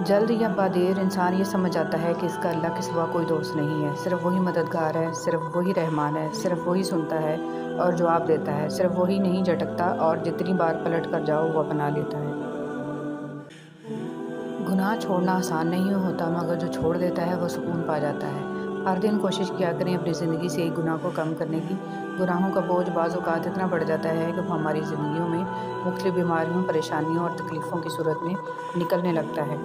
جلد یا بعدیر انسان یہ سمجھ جاتا ہے کہ اس کا اللہ کے سوا کوئی دوست نہیں ہے، صرف وہی مددگار ہے، صرف وہی رحمان ہے، صرف وہی سنتا ہے اور جواب دیتا ہے، صرف وہی نہیں جھٹکتا اور جتنی بار پلٹ کر جاؤ وہ اپنا لیتا ہے۔ گناہ چھوڑنا آسان نہیں ہوتا، مگر جو چھوڑ دیتا ہے وہ سکون پا جاتا ہے۔ ہر دن کوشش کیا کریں اپنی زندگی سے ایک گناہ کو کم کرنے کی۔ گناہوں کا بوجھ بعض اوقات اتنا بڑھ جاتا ہے کہ وہ ہماری زندگیوں میں مختلف بیماریوں، پریشانیوں اور تکلیفوں کی صورت میں نکلنے لگتا ہے۔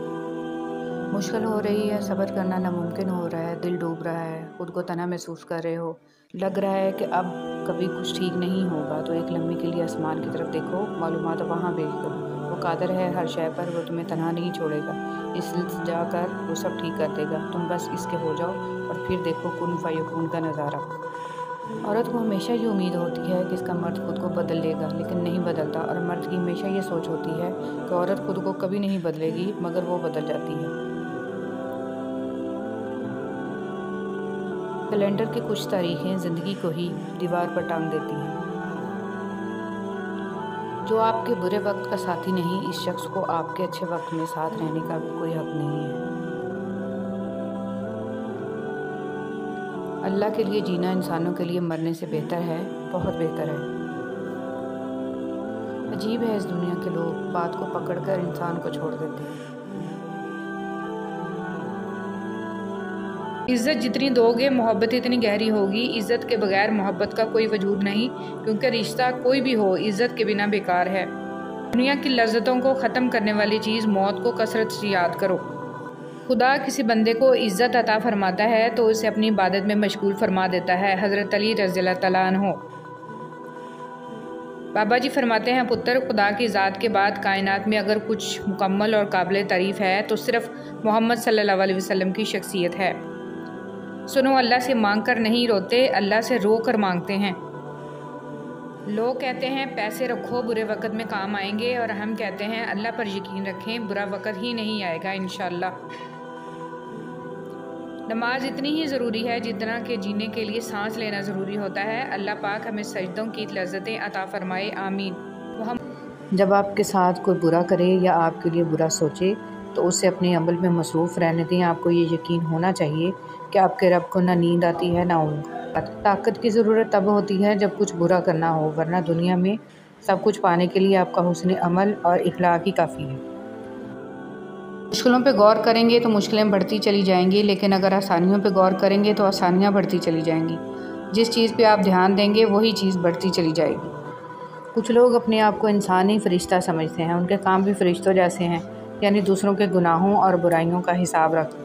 مشکل ہو رہی ہے، صبر کرنا ناممکن ہو رہا ہے، دل ڈوب رہا ہے، خود کو تنہا محسوس کر رہے ہو، لگ رہا ہے کہ اب کبھی کچھ ٹھیک نہیں ہوگا، تو ایک لمحے کے لیے آسمان کی طرف دیکھو، معلومات وہاں بھیج دو۔ وہ قادر ہے ہر شے پر، وہ تمہیں تنہا نہیں چھوڑے گا، التجا کر وہ سب ٹھیک کر دے گا، تم بس اس کے ہو جاؤ اور پھر دیکھو کن فیکون کا نظارہ۔ عورت کو ہمیشہ یہ امید ہوتی ہے کہ اس کا مرد خود کو بدل لے گا، لیکن نہیں بدلتا، اور مرد کی ہمیشہ یہ سوچ ہوتی ہے کہ عورت خود کو کبھی نہیں بدلے گی، مگر وہ بدل جاتی ہے۔ کیلنڈر کی کچھ تاریخیں زندگی کو ہی دیوار پر ٹانگ دیتی ہیں۔ جو آپ کے برے وقت کا ساتھی نہیں، اس شخص کو آپ کے اچھے وقت میں ساتھ رہنے کا بھی کوئی حق نہیں ہے۔ اللہ کے لیے جینا انسانوں کے لیے مرنے سے بہتر ہے، بہت بہتر ہے۔ عجیب ہے اس دنیا کے لوگ، بات کو پکڑ کر انسان کو چھوڑ دیتے ہیں۔ عزت جتنی دو گے محبت اتنی گہری ہوگی۔ عزت کے بغیر محبت کا کوئی وجود نہیں، کیونکہ رشتہ کوئی بھی ہو عزت کے بنا بیکار ہے۔ دنیا کی لذتوں کو ختم کرنے والی چیز موت کو کثرت سے یاد کرو۔ خدا کسی بندے کو عزت عطا فرماتا ہے تو اسے اپنی عبادت میں مشغول فرما دیتا ہے۔ حضرت علی رضی اللہ تعالیٰ عنہ۔ بابا جی فرماتے ہیں، پتر، خدا کی ذات کے بعد کائنات میں اگر کچھ مکمل اور قابل تعریف ہے تو صرف محمد صلی اللہ علیہ وسلم کی شخصیت ہے۔ سنو، اللہ سے مانگ کر نہیں روتے، اللہ سے رو کر مانگتے ہیں۔ لوگ کہتے ہیں پیسے رکھو برے وقت میں کام آئیں گے، اور ہم کہتے ہیں اللہ پر یقین رکھیں، برا وقت ہی نہیں آئے گا انشاءاللہ۔ نماز اتنی ہی ضروری ہے جتنا کہ جینے کے لیے سانس لینا ضروری ہوتا ہے۔ اللہ پاک ہمیں سجدوں کی لذتیں عطا فرمائے، آمین۔ جب آپ کے ساتھ کوئی برا کرے یا آپ کے لیے برا سوچے تو اسے اپنے عمل میں مصروف رہنے دیں۔ آپ کو یہ یقین ہونا چاہیے کہ آپ کے رب کو نہ نیند آتی ہے نہ اونگ۔ طاقت کی ضرورت تب ہوتی ہے جب کچھ برا کرنا ہو، ورنہ دنیا میں سب کچھ پانے کے لیے آپ کا حسن عمل اور اخلاق ہی کافی ہے۔ مشکلوں پہ غور کریں گے تو مشکلیں بڑھتی چلی جائیں گی، لیکن اگر آسانیوں پہ غور کریں گے تو آسانیاں بڑھتی چلی جائیں گی۔ جس چیز پہ آپ دھیان دیں گے وہی چیز بڑھتی چلی جائے گی۔ کچھ لوگ اپنے آپ کو انسانی فرشتہ سمجھتے ہیں، ان کے کام بھی فرشتوں جیسے ہیں، یعنی دوسروں کے گناہوں اور برائیوں کا حساب رکھتے ہیں۔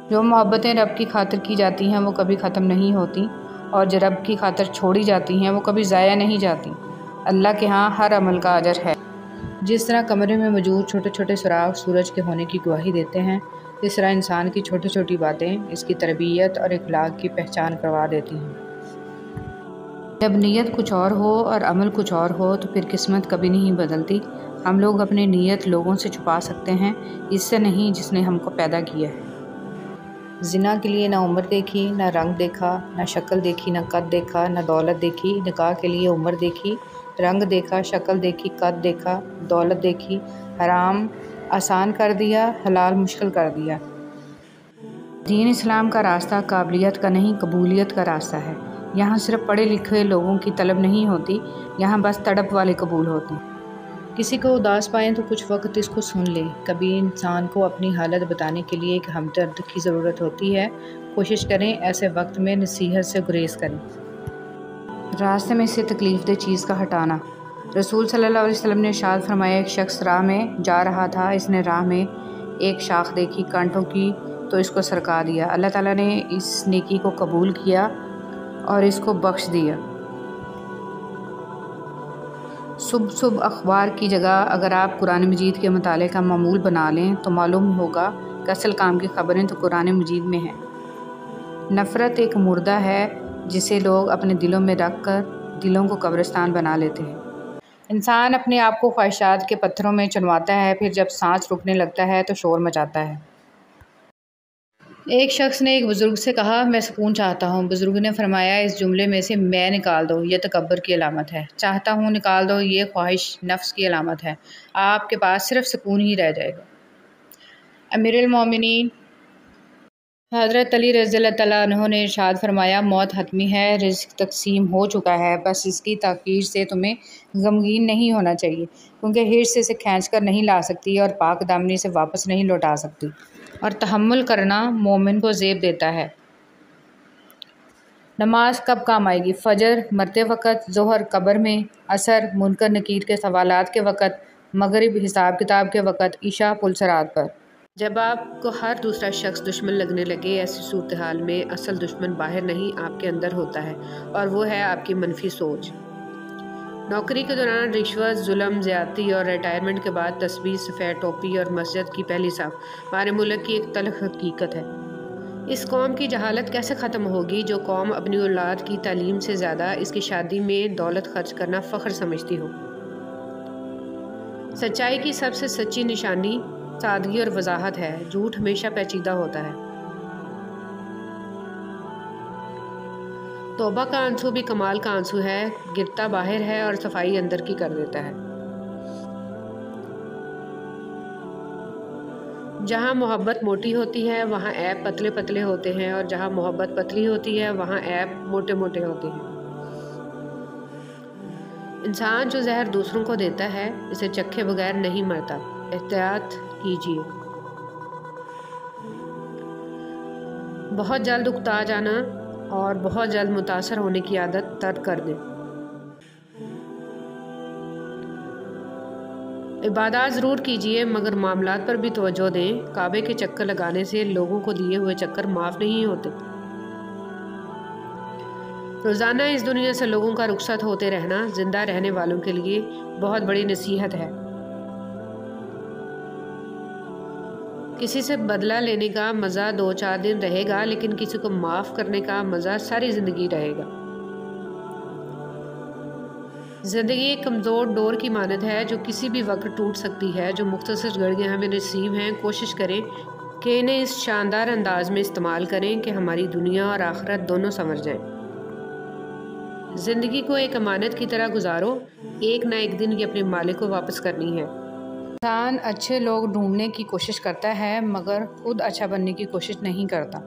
جو محبتیں رب کی خاطر کی جاتی ہیں وہ کبھی ختم نہیں ہوتی، اور جو رب کی خاطر چھوڑی جاتی ہیں وہ کبھی ضائع نہیں جاتی۔ اللہ کے ہاں ہر عمل کا اجر ہے۔ جس طرح کمرے میں موجود چھوٹے چھوٹے سراغ سورج کے ہونے کی گواہی دیتے ہیں، اس طرح انسان کی چھوٹی چھوٹی باتیں اس کی تربیت اور اخلاق کی پہچان کروا دیتی ہیں۔ جب نیت کچھ اور ہو اور عمل کچھ اور ہو تو پھر قسمت کبھی نہیں بدلتی۔ ہم لوگ اپنی نیت لوگوں سے چھپا سکتے ہیں، اس سے نہیں جس نے ہم کو پیدا کیا ہے۔ زنا کے لیے نہ عمر دیکھی، نہ رنگ دیکھا، نہ شکل دیکھی، نہ قد دیکھا، نہ دولت دیکھی۔ نکاح کے لیے عمر دیکھی، رنگ دیکھا، شکل دیکھی، قد دیکھا، دولت دیکھی۔ حرام آسان کر دیا، حلال مشکل کر دیا۔ دین اسلام کا راستہ قابلیت کا نہیں، قبولیت کا راستہ ہے۔ یہاں صرف پڑھے لکھے لوگوں کی طلب نہیں ہوتی، یہاں بس تڑپ والے قبول ہوتے ہیں۔ کسی کو اداس پائیں تو کچھ وقت اس کو سن لیں۔ کبھی انسان کو اپنی حالت بتانے کے لیے ایک ہمدرد کی ضرورت ہوتی ہے۔ کوشش کریں ایسے وقت میں نصیحت سے گریز کریں۔ راستے میں سے تکلیف دہ چیز کا ہٹانا۔ رسول صلی اللہ علیہ وسلم نے ارشاد فرمایا، ایک شخص راہ میں جا رہا تھا، اس نے راہ میں ایک شاخ دیکھی کانٹوں کی تو اس کو سرکا دیا۔ اللہ تعالیٰ نے اس نیکی کو قبول کیا اور اس کو بخش دیا۔ صبح اخبار کی جگہ اگر آپ قرآن مجید کے مطالعے کا معمول بنا لیں تو معلوم ہوگا کہ اصل کام کی خبریں تو قرآن مجید میں ہیں۔ نفرت ایک مردہ ہے جسے لوگ اپنے دلوں میں رکھ کر دلوں کو قبرستان بنا لیتے ہیں۔ انسان اپنے آپ کو خواہشات کے پتھروں میں چنواتا ہے، پھر جب سانس رکنے لگتا ہے تو شور مچاتا ہے۔ ایک شخص نے ایک بزرگ سے کہا میں سکون چاہتا ہوں۔ بزرگ نے فرمایا اس جملے میں سے میں نکال دو، یہ تکبر کی علامت ہے۔ چاہتا ہوں نکال دو، یہ خواہش نفس کی علامت ہے۔ آپ کے پاس صرف سکون ہی رہ جائے گا۔ امیر المومنین حضرت علی رضی اللہ تعالیٰ عنہ نے ارشاد فرمایا موت حتمی ہے، رزق تقسیم ہو چکا ہے، بس اس کی تاخیر سے تمہیں غمگین نہیں ہونا چاہیے، کیونکہ حرص سے اسے کھینچ کر نہیں لا سکتی اور پاک دامنی سے واپس نہیں لوٹا سکتی، اور تحمل کرنا مومن کو زیب دیتا ہے۔ نماز کب کام آئے گی؟ فجر مرتے وقت، ظہر قبر میں، عصر منکر نکیر کے سوالات کے وقت، مغرب حساب کتاب کے وقت، عشاء پل صراط پر۔ جب آپ کو ہر دوسرا شخص دشمن لگنے لگے، ایسی صورتحال میں اصل دشمن باہر نہیں آپ کے اندر ہوتا ہے، اور وہ ہے آپ کی منفی سوچ۔ نوکری کے دوران رشوت، ظلم، زیادتی اور ریٹائرمنٹ کے بعد تسبیح، سفید ٹوپی اور مسجد کی پہلی صف ہمارے ملک کی ایک تلخ حقیقت ہے۔ اس قوم کی جہالت کیسے ختم ہوگی جو قوم اپنی اولاد کی تعلیم سے زیادہ اس کی شادی میں دولت خرچ کرنا فخر سمجھتی ہو؟ سچائی کی سب سے سچی نشانی سادگی اور وضاحت ہے، جھوٹ ہمیشہ پیچیدہ ہوتا ہے۔ توبہ کا آنسو بھی کمال کا آنسو ہے، گرتا باہر ہے اور صفائی اندر کی کر دیتا ہے۔ جہاں محبت موٹی ہوتی ہے وہاں عیب پتلے پتلے ہوتے ہیں، اور جہاں محبت پتلی ہوتی ہے وہاں عیب موٹے موٹے ہوتے ہیں۔ انسان جو زہر دوسروں کو دیتا ہے اسے چکھے بغیر نہیں مرتا، احتیاط کیجیے۔ بہت جلد اکتا جانا اور بہت جلد متاثر ہونے کی عادت ترک کر دیں۔ عبادات ضرور کیجیے مگر معاملات پر بھی توجہ دیں، کعبے کے چکر لگانے سے لوگوں کو دیے ہوئے چکر معاف نہیں ہوتے۔ روزانہ اس دنیا سے لوگوں کا رخصت ہوتے رہنا زندہ رہنے والوں کے لیے بہت بڑی نصیحت ہے۔ کسی سے بدلہ لینے کا مزہ 2-4 دن رہے گا، لیکن کسی کو معاف کرنے کا مزہ ساری زندگی رہے گا۔ زندگی ایک کمزور ڈور کی مانند ہے جو کسی بھی وقت ٹوٹ سکتی ہے۔ جو مختصر گھڑیاں ہمیں نصیب ہیں، کوشش کریں کہ انہیں اس شاندار انداز میں استعمال کریں کہ ہماری دنیا اور آخرت دونوں سنور جائیں۔ زندگی کو ایک امانت کی طرح گزارو، ایک نہ ایک دن یہ اپنے مالک کو واپس کرنی ہے۔ انسان اچھے لوگ ڈھونڈنے کی کوشش کرتا ہے مگر خود اچھا بننے کی کوشش نہیں کرتا۔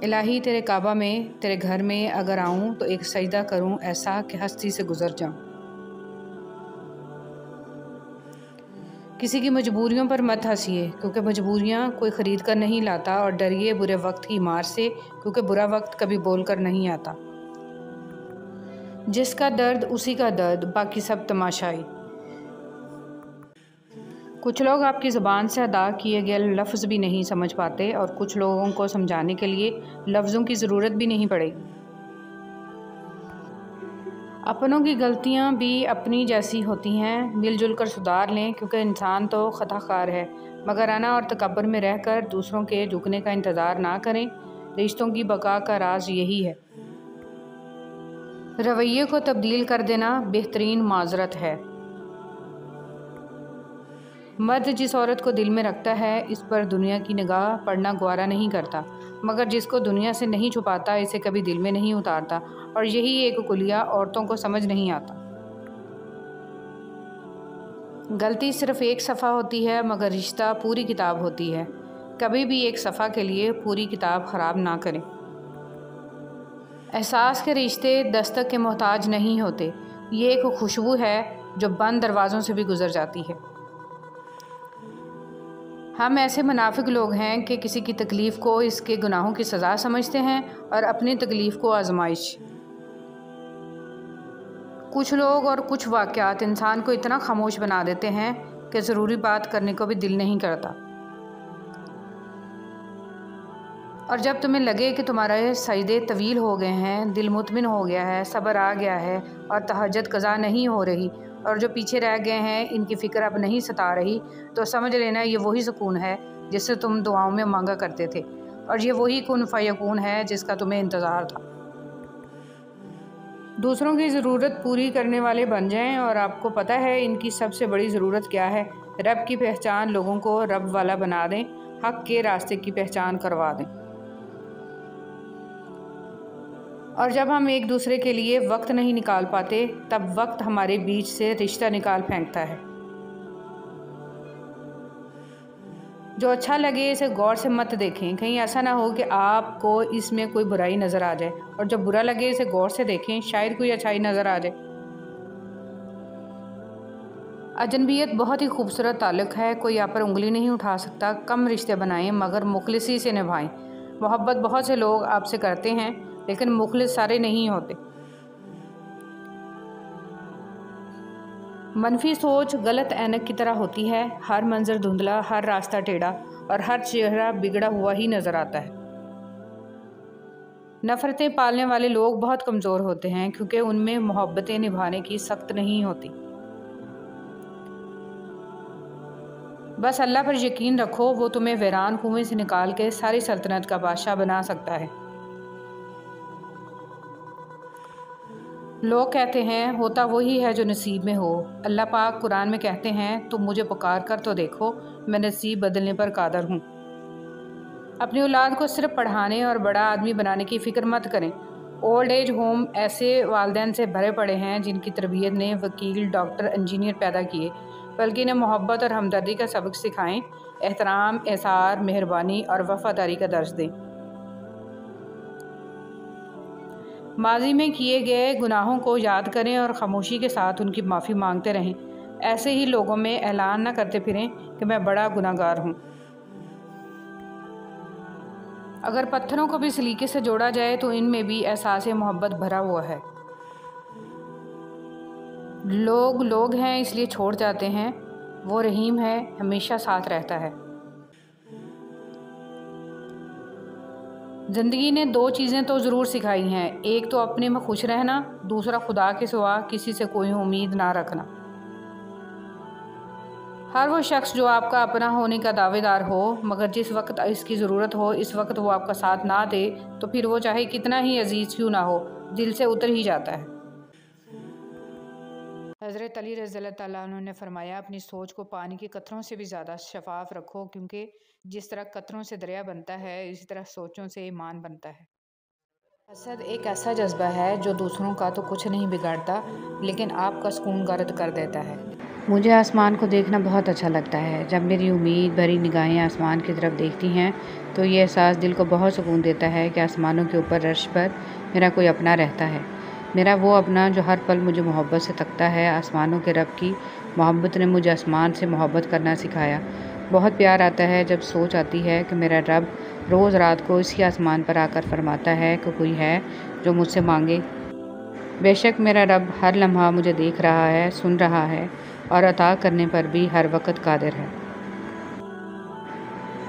الہی تیرے کعبہ میں، تیرے گھر میں اگر آؤں تو ایک سجدہ کروں ایسا کہ ہستی سے گزر جاؤں۔ کسی کی مجبوریوں پر مت ہنسیے کیونکہ مجبوریاں کوئی خرید کر نہیں لاتا، اور ڈریے برے وقت کی مار سے کیونکہ برا وقت کبھی بول کر نہیں آتا۔ جس کا درد اسی کا درد، باقی سب تماشائی۔ کچھ لوگ آپ کی زبان سے ادا کیے گئے لفظ بھی نہیں سمجھ پاتے، اور کچھ لوگوں کو سمجھانے کے لیے لفظوں کی ضرورت بھی نہیں پڑے گی۔ اپنوں کی غلطیاں بھی اپنی جیسی ہوتی ہیں، مل جل کر سدھار لیں کیونکہ انسان تو خطا کار ہے، مگر انا اور تکبر میں رہ کر دوسروں کے جھکنے کا انتظار نہ کریں۔ رشتوں کی بقا کا راز یہی ہے۔ رویے کو تبدیل کر دینا بہترین معذرت ہے۔ مرد جس عورت کو دل میں رکھتا ہے اس پر دنیا کی نگاہ پڑنا گوارا نہیں کرتا، مگر جس کو دنیا سے نہیں چھپاتا اسے کبھی دل میں نہیں اتارتا، اور یہی ایک کلیہ عورتوں کو سمجھ نہیں آتا۔ غلطی صرف ایک صفحہ ہوتی ہے مگر رشتہ پوری کتاب ہوتی ہے۔ کبھی بھی ایک صفحہ کے لیے پوری کتاب خراب نہ کریں۔ احساس کے رشتے دستک کے محتاج نہیں ہوتے، یہ ایک خوشبو ہے جو بند دروازوں سے بھی گزر جاتی ہے۔ ہم ایسے منافق لوگ ہیں کہ کسی کی تکلیف کو اس کے گناہوں کی سزا سمجھتے ہیں اور اپنی تکلیف کو آزمائش۔ کچھ لوگ اور کچھ واقعات انسان کو اتنا خاموش بنا دیتے ہیں کہ ضروری بات کرنے کو بھی دل نہیں کرتا، اور جب تمہیں لگے کہ تمہارے سجدے طویل ہو گئے ہیں، دل مطمئن ہو گیا ہے، صبر آ گیا ہے اور تہجد قضا نہیں ہو رہی، اور جو پیچھے رہ گئے ہیں ان کی فکر اب نہیں ستا رہی، تو سمجھ لینا یہ وہی سکون ہے جس سے تم دعاؤں میں مانگا کرتے تھے، اور یہ وہی کن فیکون ہے جس کا تمہیں انتظار تھا۔ دوسروں کی ضرورت پوری کرنے والے بن جائیں، اور آپ کو پتہ ہے ان کی سب سے بڑی ضرورت کیا ہے؟ رب کی پہچان لوگوں کو رب والا بنا دیں، حق کے راستے کی پہچان کروا دیں۔ اور جب ہم ایک دوسرے کے لیے وقت نہیں نکال پاتے، تب وقت ہمارے بیچ سے رشتہ نکال پھینکتا ہے۔ جو اچھا لگے اسے غور سے مت دیکھیں، کہیں ایسا نہ ہو کہ آپ کو اس میں کوئی برائی نظر آ جائے، اور جو برا لگے اسے غور سے دیکھیں، شاید کوئی اچھائی نظر آ جائے۔ اجنبیت بہت ہی خوبصورت تعلق ہے، کوئی آپ پر انگلی نہیں اٹھا سکتا۔ کم رشتے بنائیں مگر مخلصی سے نبھائیں۔ محبت بہت سے لوگ آپ سے کرتے ہیں، لیکن مخلص سارے نہیں ہوتے۔ منفی سوچ غلط اینک کی طرح ہوتی ہے، ہر منظر دھندلا، ہر راستہ ٹیڑھا، اور ہر چہرہ بگڑا ہوا ہی نظر آتا ہے۔ نفرتیں پالنے والے لوگ بہت کمزور ہوتے ہیں، کیونکہ ان میں محبتیں نبھانے کی سخت نہیں ہوتی۔ بس اللہ پر یقین رکھو، وہ تمہیں ویران کنویں سے نکال کے ساری سلطنت کا بادشاہ بنا سکتا ہے۔ لوگ کہتے ہیں ہوتا وہی ہے جو نصیب میں ہو۔ اللہ پاک قرآن میں کہتے ہیں تم مجھے پکار کر تو دیکھو، میں نصیب بدلنے پر قادر ہوں۔ اپنی اولاد کو صرف پڑھانے اور بڑا آدمی بنانے کی فکر مت کریں۔ اولڈ ایج ہوم ایسے والدین سے بھرے پڑے ہیں جن کی تربیت نے وکیل، ڈاکٹر، انجینئر پیدا کیے، بلکہ انہیں محبت اور ہمدردی کا سبق سکھائیں، احترام، احسان، مہربانی اور وفاداری کا درس دیں۔ ماضی میں کیے گئے گناہوں کو یاد کریں اور خاموشی کے ساتھ ان کی معافی مانگتے رہیں۔ ایسے ہی لوگوں میں اعلان نہ کرتے پھریں کہ میں بڑا گناہ گار ہوں۔ اگر پتھروں کو بھی سلیقے سے جوڑا جائے تو ان میں بھی احساس محبت بھرا ہوا ہے۔ لوگ لوگ ہیں اس لیے چھوڑ جاتے ہیں، وہ رحیم ہے، ہمیشہ ساتھ رہتا ہے۔ زندگی نے دو چیزیں تو ضرور سکھائی ہیں، ایک تو اپنے میں خوش رہنا، دوسرا خدا کے سوا کسی سے کوئی امید نہ رکھنا۔ ہر وہ شخص جو آپ کا اپنا ہونے کا دعوے دار ہو، مگر جس وقت اس کی ضرورت ہو اس وقت وہ آپ کا ساتھ نہ دے، تو پھر وہ چاہے کتنا ہی عزیز کیوں نہ ہو، دل سے اتر ہی جاتا ہے۔ حضرت علی رضی اللہ تعالیٰ عنہ نے فرمایا اپنی سوچ کو پانی کے قطروں سے بھی زیادہ شفاف رکھو، کیونکہ جس طرح قطروں سے دریا بنتا ہے اسی طرح سوچوں سے ایمان بنتا ہے۔ حسد ایک ایسا جذبہ ہے جو دوسروں کا تو کچھ نہیں بگاڑتا، لیکن آپ کا سکون گرد کر دیتا ہے۔ مجھے آسمان کو دیکھنا بہت اچھا لگتا ہے۔ جب میری امید بھری نگاہیں آسمان کی طرف دیکھتی ہیں تو یہ احساس دل کو بہت سکون دیتا ہے کہ آسمانوں کے اوپر عرش پر میرا کوئی اپنا رہتا ہے، میرا وہ اپنا جو ہر پل مجھے محبت سے تکتا ہے۔ آسمانوں کے رب کی محبت نے مجھے آسمان سے محبت کرنا سکھایا۔ بہت پیار آتا ہے جب سوچ آتی ہے کہ میرا رب روز رات کو اسی آسمان پر آ کر فرماتا ہے کہ کوئی ہے جو مجھ سے مانگے۔ بے شک میرا رب ہر لمحہ مجھے دیکھ رہا ہے، سن رہا ہے، اور عطا کرنے پر بھی ہر وقت قادر ہے۔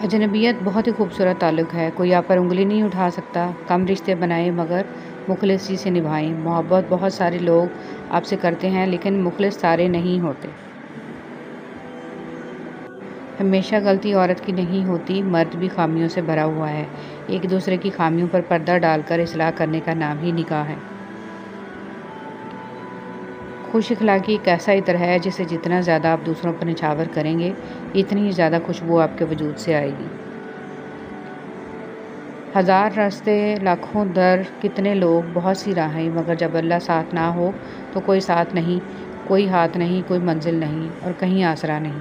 اجنبیت بہت ہی خوبصورت تعلق ہے، کوئی آپ پر انگلی نہیں اٹھا سکتا۔ کم رشتے بنائیں مگر مخلصی سے نبھائیں۔ محبت بہت سارے لوگ آپ سے کرتے ہیں، لیکن مخلص سارے نہیں ہوتے۔ ہمیشہ غلطی عورت کی نہیں ہوتی، مرد بھی خامیوں سے بھرا ہوا ہے۔ ایک دوسرے کی خامیوں پر پردہ ڈال کر اصلاح کرنے کا نام ہی نکاح ہے۔ خوش اخلاقی ایک ایسا عطر ہے جسے جتنا زیادہ آپ دوسروں پر نچھاور کریں گے، اتنی ہی زیادہ خوشبو آپ کے وجود سے آئے گی۔ ہزار راستے، لاکھوں در، کتنے لوگ، بہت سی راہیں، مگر جب اللہ ساتھ نہ ہو تو کوئی ساتھ نہیں، کوئی ہاتھ نہیں، کوئی منزل نہیں، اور کہیں آسرا نہیں،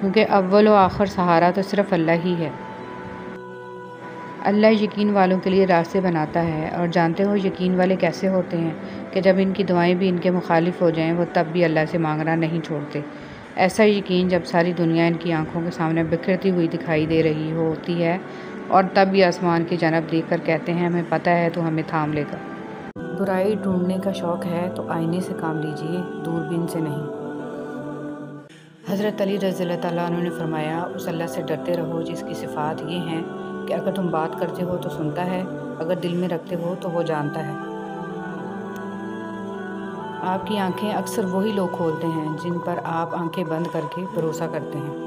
کیونکہ اول و آخر سہارا تو صرف اللہ ہی ہے۔ اللہ یقین والوں کے لیے راستے بناتا ہے، اور جانتے ہو یقین والے کیسے ہوتے ہیں کہ جب ان کی دعائیں بھی ان کے مخالف ہو جائیں وہ تب بھی اللہ سے مانگنا نہیں چھوڑتے۔ ایسا یقین جب ساری دنیا ان کی آنکھوں کے سامنے بکھرتی ہوئی دکھائی دے رہی ہوتی ہے، اور تب بھی آسمان کی جانب دیکھ کر کہتے ہیں ہمیں پتہ ہے تو ہمیں تھام لے گا۔ برائی ڈھونڈنے کا شوق ہے تو آئینے سے کام لیجئے، دوربین سے نہیں۔ حضرت علی رضی اللہ تعالیٰ عنہ نے فرمایا اس اللہ سے ڈرتے رہو جس کی صفات یہ ہیں کہ اگر تم بات کرتے ہو تو سنتا ہے، اگر دل میں رکھتے ہو تو وہ جانتا ہے۔ آپ کی آنکھیں اکثر وہی لوگ کھولتے ہیں جن پر آپ آنکھیں بند کر کے بھروسہ کرتے ہیں۔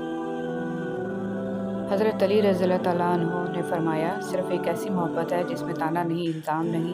حضرت علی رضی اللہ تعالیٰ عنہ نے فرمایا صرف ایک ایسی محبت ہے جس میں طعنہ نہیں، الزام نہیں،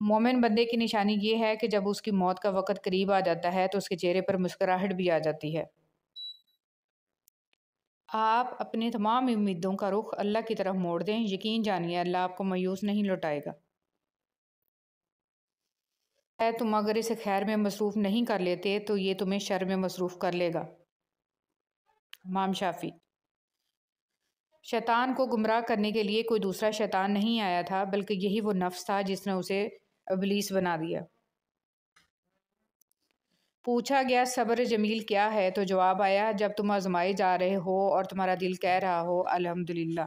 مومن بندے کی نشانی یہ ہے کہ جب اس کی موت کا وقت قریب آ جاتا ہے تو اس کے چہرے پر مسکراہٹ بھی آ جاتی ہے۔ آپ اپنے تمام امیدوں کا رخ اللہ کی طرف موڑ دیں، یقین جانیے اللہ آپ کو مایوس نہیں لوٹائے گا۔ تم اگر اسے خیر میں مصروف نہیں کر لیتے تو یہ تمہیں شر میں مصروف کر لے گا۔ امام شافعی۔ شیطان کو گمراہ کرنے کے لیے کوئی دوسرا شیطان نہیں آیا تھا، بلکہ یہی وہ نفس تھا جس نے اسے ابلیس بنا دیا۔ پوچھا گیا صبر جمیل کیا ہے تو جواب آیا، جب تم آزمائے جا رہے ہو اور تمہارا دل کہہ رہا ہو الحمدللہ۔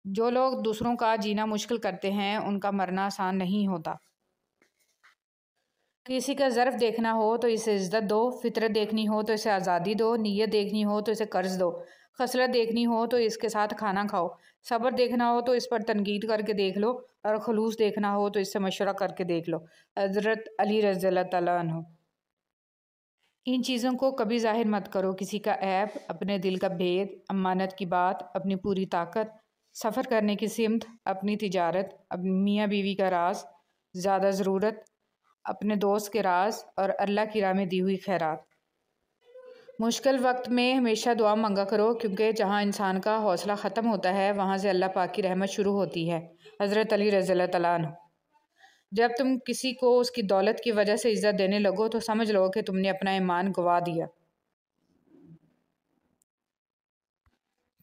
جو لوگ دوسروں کا جینا مشکل کرتے ہیں ان کا مرنا آسان نہیں ہوتا۔ کسی کا ظرف دیکھنا ہو تو اسے عزت دو، فطرت دیکھنی ہو تو اسے آزادی دو، نیت دیکھنی ہو تو اسے قرض دو، خصلت دیکھنی ہو تو اس کے ساتھ کھانا کھاؤ، صبر دیکھنا ہو تو اس پر تنقید کر کے دیکھ لو، اور خلوص دیکھنا ہو تو اس سے مشورہ کر کے دیکھ لو۔ حضرت علی رضی اللہ تعالیٰ عنہ۔ ان چیزوں کو کبھی ظاہر مت کرو، کسی کا عیب، اپنے دل کا بھید، امانت کی بات، اپنی پوری طاقت، سفر کرنے کی سمت، اپنی تجارت، اپنی میاں بیوی کا راز، زیادہ ضرورت، اپنے دوست کے راز، اور اللہ کی راہ میں دی ہوئی خیرات۔ مشکل وقت میں ہمیشہ دعا مانگا کرو، کیونکہ جہاں انسان کا حوصلہ ختم ہوتا ہے وہاں سے اللہ پاک کی رحمت شروع ہوتی ہے۔ حضرت علی رضی اللہ تعالیٰ عنہ۔ جب تم کسی کو اس کی دولت کی وجہ سے عزت دینے لگو تو سمجھ لو کہ تم نے اپنا ایمان گوا دیا۔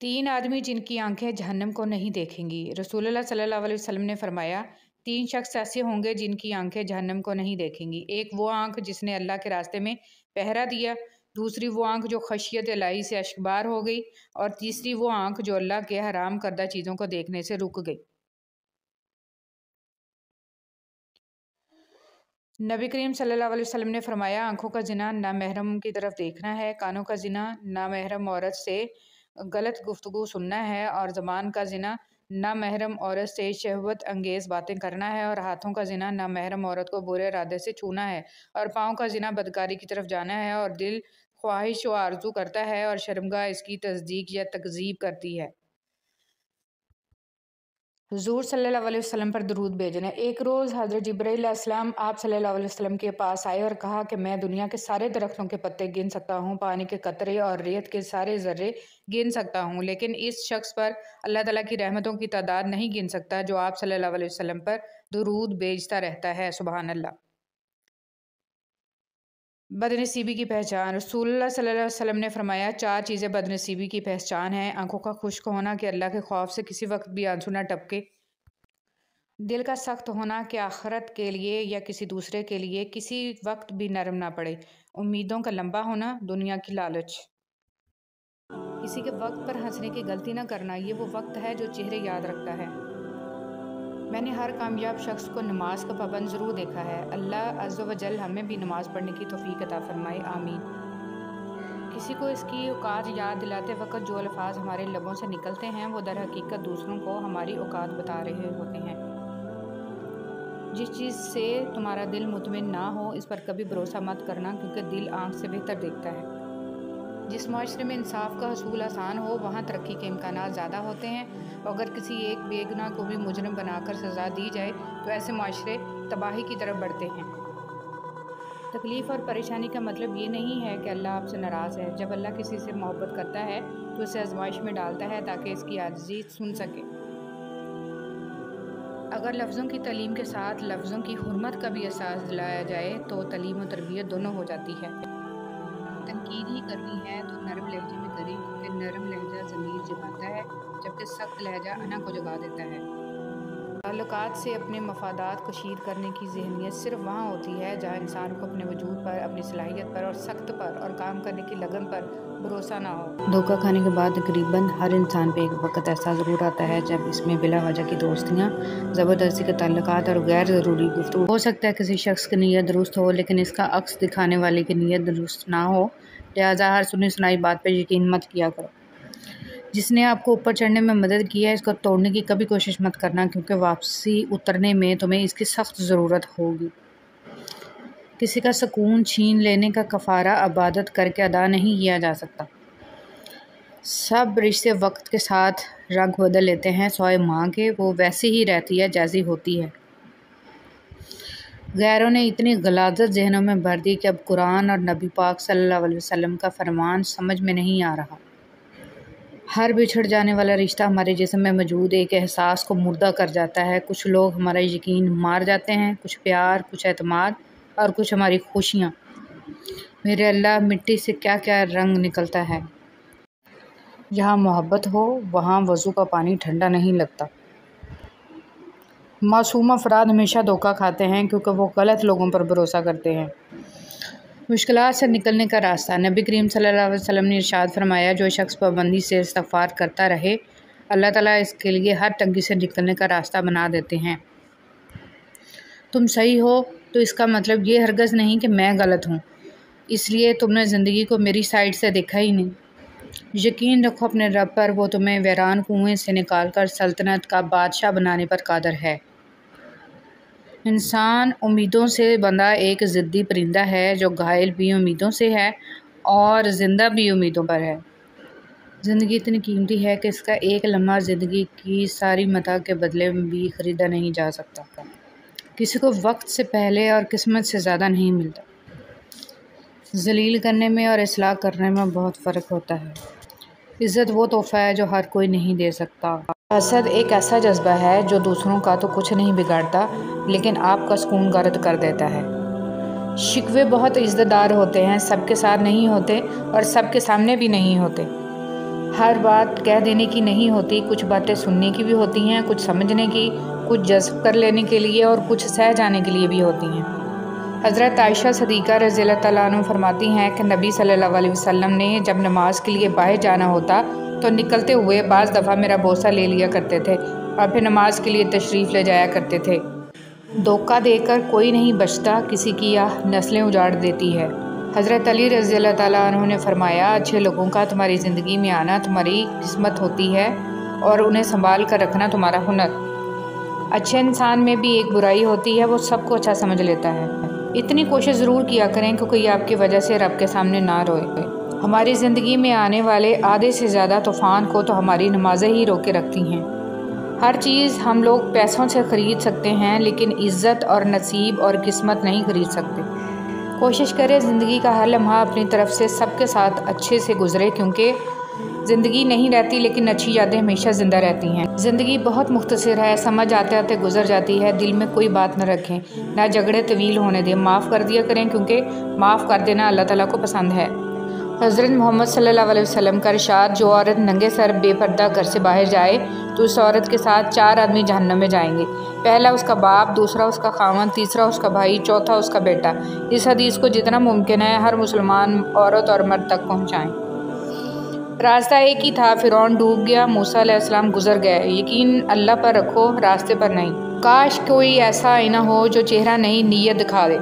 3 آدمی جن کی آنکھیں جہنم کو نہیں دیکھیں گی۔ رسول اللہ صلی اللہ علیہ وسلم نے فرمایا، 3 شخص ایسے ہوں گے جن کی آنکھیں جہنم کو نہیں دیکھیں گی۔ ایک وہ آنکھ جس نے اللہ کے راستے میں پہرا دیا، دوسری وہ آنکھ جو خشیت الہی سے اشکبار ہو گئی، اور تیسری وہ آنکھ جو اللہ کے حرام کردہ چیزوں کو دیکھنے سے رک گئی۔ نبی کریم صلی اللہ علیہ وسلم نے فرمایا، آنکھوں کا زنا نامحرم کی طرف دیکھنا ہے، کانوں کا زنا نامحرم عورت سے غلط گفتگو سننا ہے، اور زبان کا زنا نامحرم عورت سے شہوت انگیز باتیں کرنا ہے، اور ہاتھوں کا زنا نامحرم عورت کو برے ارادے سے چھونا ہے، اور پاؤں کا زنا بدکاری کی طرف جانا ہے، اور دل خواہش و آرزو کرتا ہے اور شرمگاہ اس کی تصدیق یا تکذیب کرتی ہے۔ حضور صلی اللہ علیہ وسلم پر درود بھیجنا۔ ایک روز حضرت جبرائیل علیہ السلام آپ صلی اللہ علیہ وسلم کے پاس آئے اور کہا کہ میں دنیا کے سارے درختوں کے پتے گن سکتا ہوں، پانی کے قطرے اور ریت کے سارے ذرے گن سکتا ہوں، لیکن اس شخص پر اللہ تعالیٰ کی رحمتوں کی تعداد نہیں گن سکتا جو آپ صلی اللہ علیہ وسلم پر درود بھیجتا رہتا ہے۔ سبحان اللہ۔ بدنصیبی کی پہچان۔ رسول اللہ صلی اللہ علیہ وسلم نے فرمایا، 4 چیزیں بدنصیبی کی پہچان ہیں: آنکھوں کا خشک ہونا کہ اللہ کے خوف سے کسی وقت بھی آنسو نہ ٹپکے، دل کا سخت ہونا کہ آخرت کے لیے یا کسی دوسرے کے لیے کسی وقت بھی نرم نہ پڑے، امیدوں کا لمبا ہونا، دنیا کی لالچ۔ کسی کے وقت پر ہنسنے کی غلطی نہ کرنا، یہ وہ وقت ہے جو چہرے یاد رکھتا ہے۔ میں نے ہر کامیاب شخص کو نماز کا پابند ضرور دیکھا ہے۔ اللہ عز و جل ہمیں بھی نماز پڑھنے کی توفیق عطا فرمائے، آمین۔ کسی کو اس کی اوقات یاد دلاتے وقت جو الفاظ ہمارے لبوں سے نکلتے ہیں وہ در حقیقت دوسروں کو ہماری اوقات بتا رہے ہوتے ہیں۔ جس چیز سے تمہارا دل مطمئن نہ ہو اس پر کبھی بھروسہ مت کرنا، کیونکہ دل آنکھ سے بہتر دیکھتا ہے۔ جس معاشرے میں انصاف کا حصول آسان ہو وہاں ترقی کے امکانات زیادہ ہوتے ہیں، اور اگر کسی ایک بے گناہ کو بھی مجرم بنا کر سزا دی جائے تو ایسے معاشرے تباہی کی طرف بڑھتے ہیں۔ تکلیف اور پریشانی کا مطلب یہ نہیں ہے کہ اللہ آپ سے ناراض ہے۔ جب اللہ کسی سے محبت کرتا ہے تو اسے آزمائش میں ڈالتا ہے تاکہ اس کی عاجزی سن سکے۔ اگر لفظوں کی تعلیم کے ساتھ لفظوں کی حرمت کا بھی احساس دلایا جائے تو تعلیم و تربیت دونوں ہو جاتی ہے۔ تنقید ہی کرنی ہے تو نرم لہجے میں کریں، کیونکہ نرم لہجہ ضمیر جگاتا ہے جبکہ سخت لہجہ انا کو جگا دیتا ہے۔ تعلقات سے اپنے مفادات کشید کرنے کی ذہنیت صرف وہاں ہوتی ہے جہاں انسان کو اپنے وجود پر، اپنی صلاحیت پر اور سخت پر اور کام کرنے کی لگن پر بھروسہ نہ ہو۔ دھوکہ کھانے کے بعد تقریباً ہر انسان پہ ایک وقت ایسا ضرور آتا ہے جب اس میں بلا وجہ کی دوستیاں، زبردستی کے تعلقات اور غیر ضروری گفتگو ہو سکتا ہے کسی شخص کی نیت درست ہو لیکن اس کا عکس دکھانے والے کی نیت درست نہ ہو، لہٰذا ہر سنی سنائی بات پر یقین مت کیا کرو۔ جس نے آپ کو اوپر چڑھنے میں مدد کی ہے اس کو توڑنے کی کبھی کوشش مت کرنا، کیونکہ واپسی اترنے میں تمہیں اس کی سخت ضرورت ہوگی۔ کسی کا سکون چھین لینے کا کفارہ عبادت کر کے ادا نہیں کیا جا سکتا۔ سب رشتے وقت کے ساتھ رنگ بدل لیتے ہیں، سوائے ماں کے، وہ ویسی ہی رہتی ہے جیسی ہوتی ہے۔ غیروں نے اتنی غلاظت ذہنوں میں بھر دی کہ اب قرآن اور نبی پاک صلی اللہ علیہ وسلم کا فرمان سمجھ میں نہیں آ رہا۔ ہر بچھڑ جانے والا رشتہ ہمارے جسم میں موجود ایک احساس کو مردہ کر جاتا ہے۔ کچھ لوگ ہمارا یقین مار جاتے ہیں، کچھ پیار، کچھ اعتماد اور کچھ ہماری خوشیاں۔ میرے اللہ، مٹی سے کیا کیا رنگ نکلتا ہے۔ جہاں محبت ہو وہاں وضو کا پانی ٹھنڈا نہیں لگتا۔ معصوم افراد ہمیشہ دھوکہ کھاتے ہیں کیونکہ وہ غلط لوگوں پر بھروسہ کرتے ہیں۔ مشکلات سے نکلنے کا راستہ۔ نبی کریم صلی اللہ علیہ وسلم نے ارشاد فرمایا، جو شخص پابندی سے استغفار کرتا رہے، اللہ تعالیٰ اس کے لیے ہر تنگی سے نکلنے کا راستہ بنا دیتے ہیں۔ تم صحیح ہو تو اس کا مطلب یہ ہرگز نہیں کہ میں غلط ہوں، اس لیے تم نے زندگی کو میری سائڈ سے دیکھا ہی نہیں۔ یقین رکھو اپنے رب پر، وہ تمہیں ویران کنویں سے نکال کر سلطنت کا بادشاہ بنانے پر قادر ہے۔ انسان امیدوں سے بندھا ایک ضدی پرندہ ہے جو گھائل بھی امیدوں سے ہے اور زندہ بھی امیدوں پر ہے۔ زندگی اتنی قیمتی ہے کہ اس کا ایک لمحہ زندگی کی ساری متاع کے بدلے میں بھی خریدا نہیں جا سکتا۔ کسی کو وقت سے پہلے اور قسمت سے زیادہ نہیں ملتا۔ ذلیل کرنے میں اور اصلاح کرنے میں بہت فرق ہوتا ہے۔ عزت وہ تحفہ ہے جو ہر کوئی نہیں دے سکتا۔ حسد ایک ایسا جذبہ ہے جو دوسروں کا تو کچھ نہیں بگاڑتا لیکن آپ کا سکون غارت کر دیتا ہے۔ شکوے بہت عزت دار ہوتے ہیں، سب کے ساتھ نہیں ہوتے اور سب کے سامنے بھی نہیں ہوتے۔ ہر بات کہہ دینے کی نہیں ہوتی، کچھ باتیں سننے کی بھی ہوتی ہیں، کچھ سمجھنے کی، کچھ جذب کر لینے کے لیے اور کچھ سہ جانے کے لیے بھی ہوتی ہیں۔ حضرت عائشہ صدیقہ رضی اللہ تعالیٰ عنہ فرماتی ہیں کہ نبی صلی اللہ علیہ وسلم نے جب نماز کے لیے باہر جانا ہوتا تو نکلتے ہوئے بعض دفعہ میرا بوسہ لے لیا کرتے تھے اور پھر نماز کے لیے تشریف لے جایا کرتے تھے۔ دھوکہ دے کر کوئی نہیں بچتا، کسی کی آہ نسلیں اجاڑ دیتی ہے۔ حضرت علی رضی اللہ تعالیٰ عنہ نے فرمایا، اچھے لوگوں کا تمہاری زندگی میں آنا تمہاری قسمت ہوتی ہے اور انہیں سنبھال کر رکھنا تمہارا ہنر۔ اچھے انسان میں بھی ایک برائی ہوتی ہے، وہ سب کو اچھا سمجھ لیتا ہے۔ اتنی کوشش ضرور کیا کریں کہ کوئی آپ کی وجہ سے رب کے سامنے نہ روئے۔ ہماری زندگی میں آنے والے آدھے سے زیادہ طوفان کو تو ہماری نمازیں ہی روکے رکھتی ہیں۔ ہر چیز ہم لوگ پیسوں سے خرید سکتے ہیں لیکن عزت اور نصیب اور قسمت نہیں خرید سکتے۔ کوشش کریں زندگی کا ہر لمحہ اپنی طرف سے سب کے ساتھ اچھے سے گزرے، کیونکہ زندگی نہیں رہتی لیکن اچھی یادیں ہمیشہ زندہ رہتی ہیں۔ زندگی بہت مختصر ہے، سمجھ آتے آتے گزر جاتی ہے۔ دل میں کوئی بات نہ رکھیں، نہ جھگڑے طویل ہونے دیں، معاف کر دیا کریں کیونکہ معاف کر دینا اللہ تعالیٰ کو پسند ہے۔ حضرت محمد صلی اللہ علیہ وسلم کا ارشاد، جو عورت ننگے سر بے پردہ گھر سے باہر جائے تو اس عورت کے ساتھ 4 آدمی جہنم میں جائیں گے، پہلا اس کا باپ، دوسرا اس کا خاوند، تیسرا اس کا بھائی، چوتھا اس کا بیٹا۔ اس حدیث کو جتنا ممکن ہے ہر مسلمان عورت اور مرد تک پہنچائیں۔ راستہ ایک ہی تھا، فرعون ڈوب گیا، موسیٰ علیہ السلام گزر گئے۔ یقین اللہ پر رکھو، راستے پر نہیں۔ کاش کوئی ایسا آئینہ ہو جو چہرہ نہیں نیت دکھا دے۔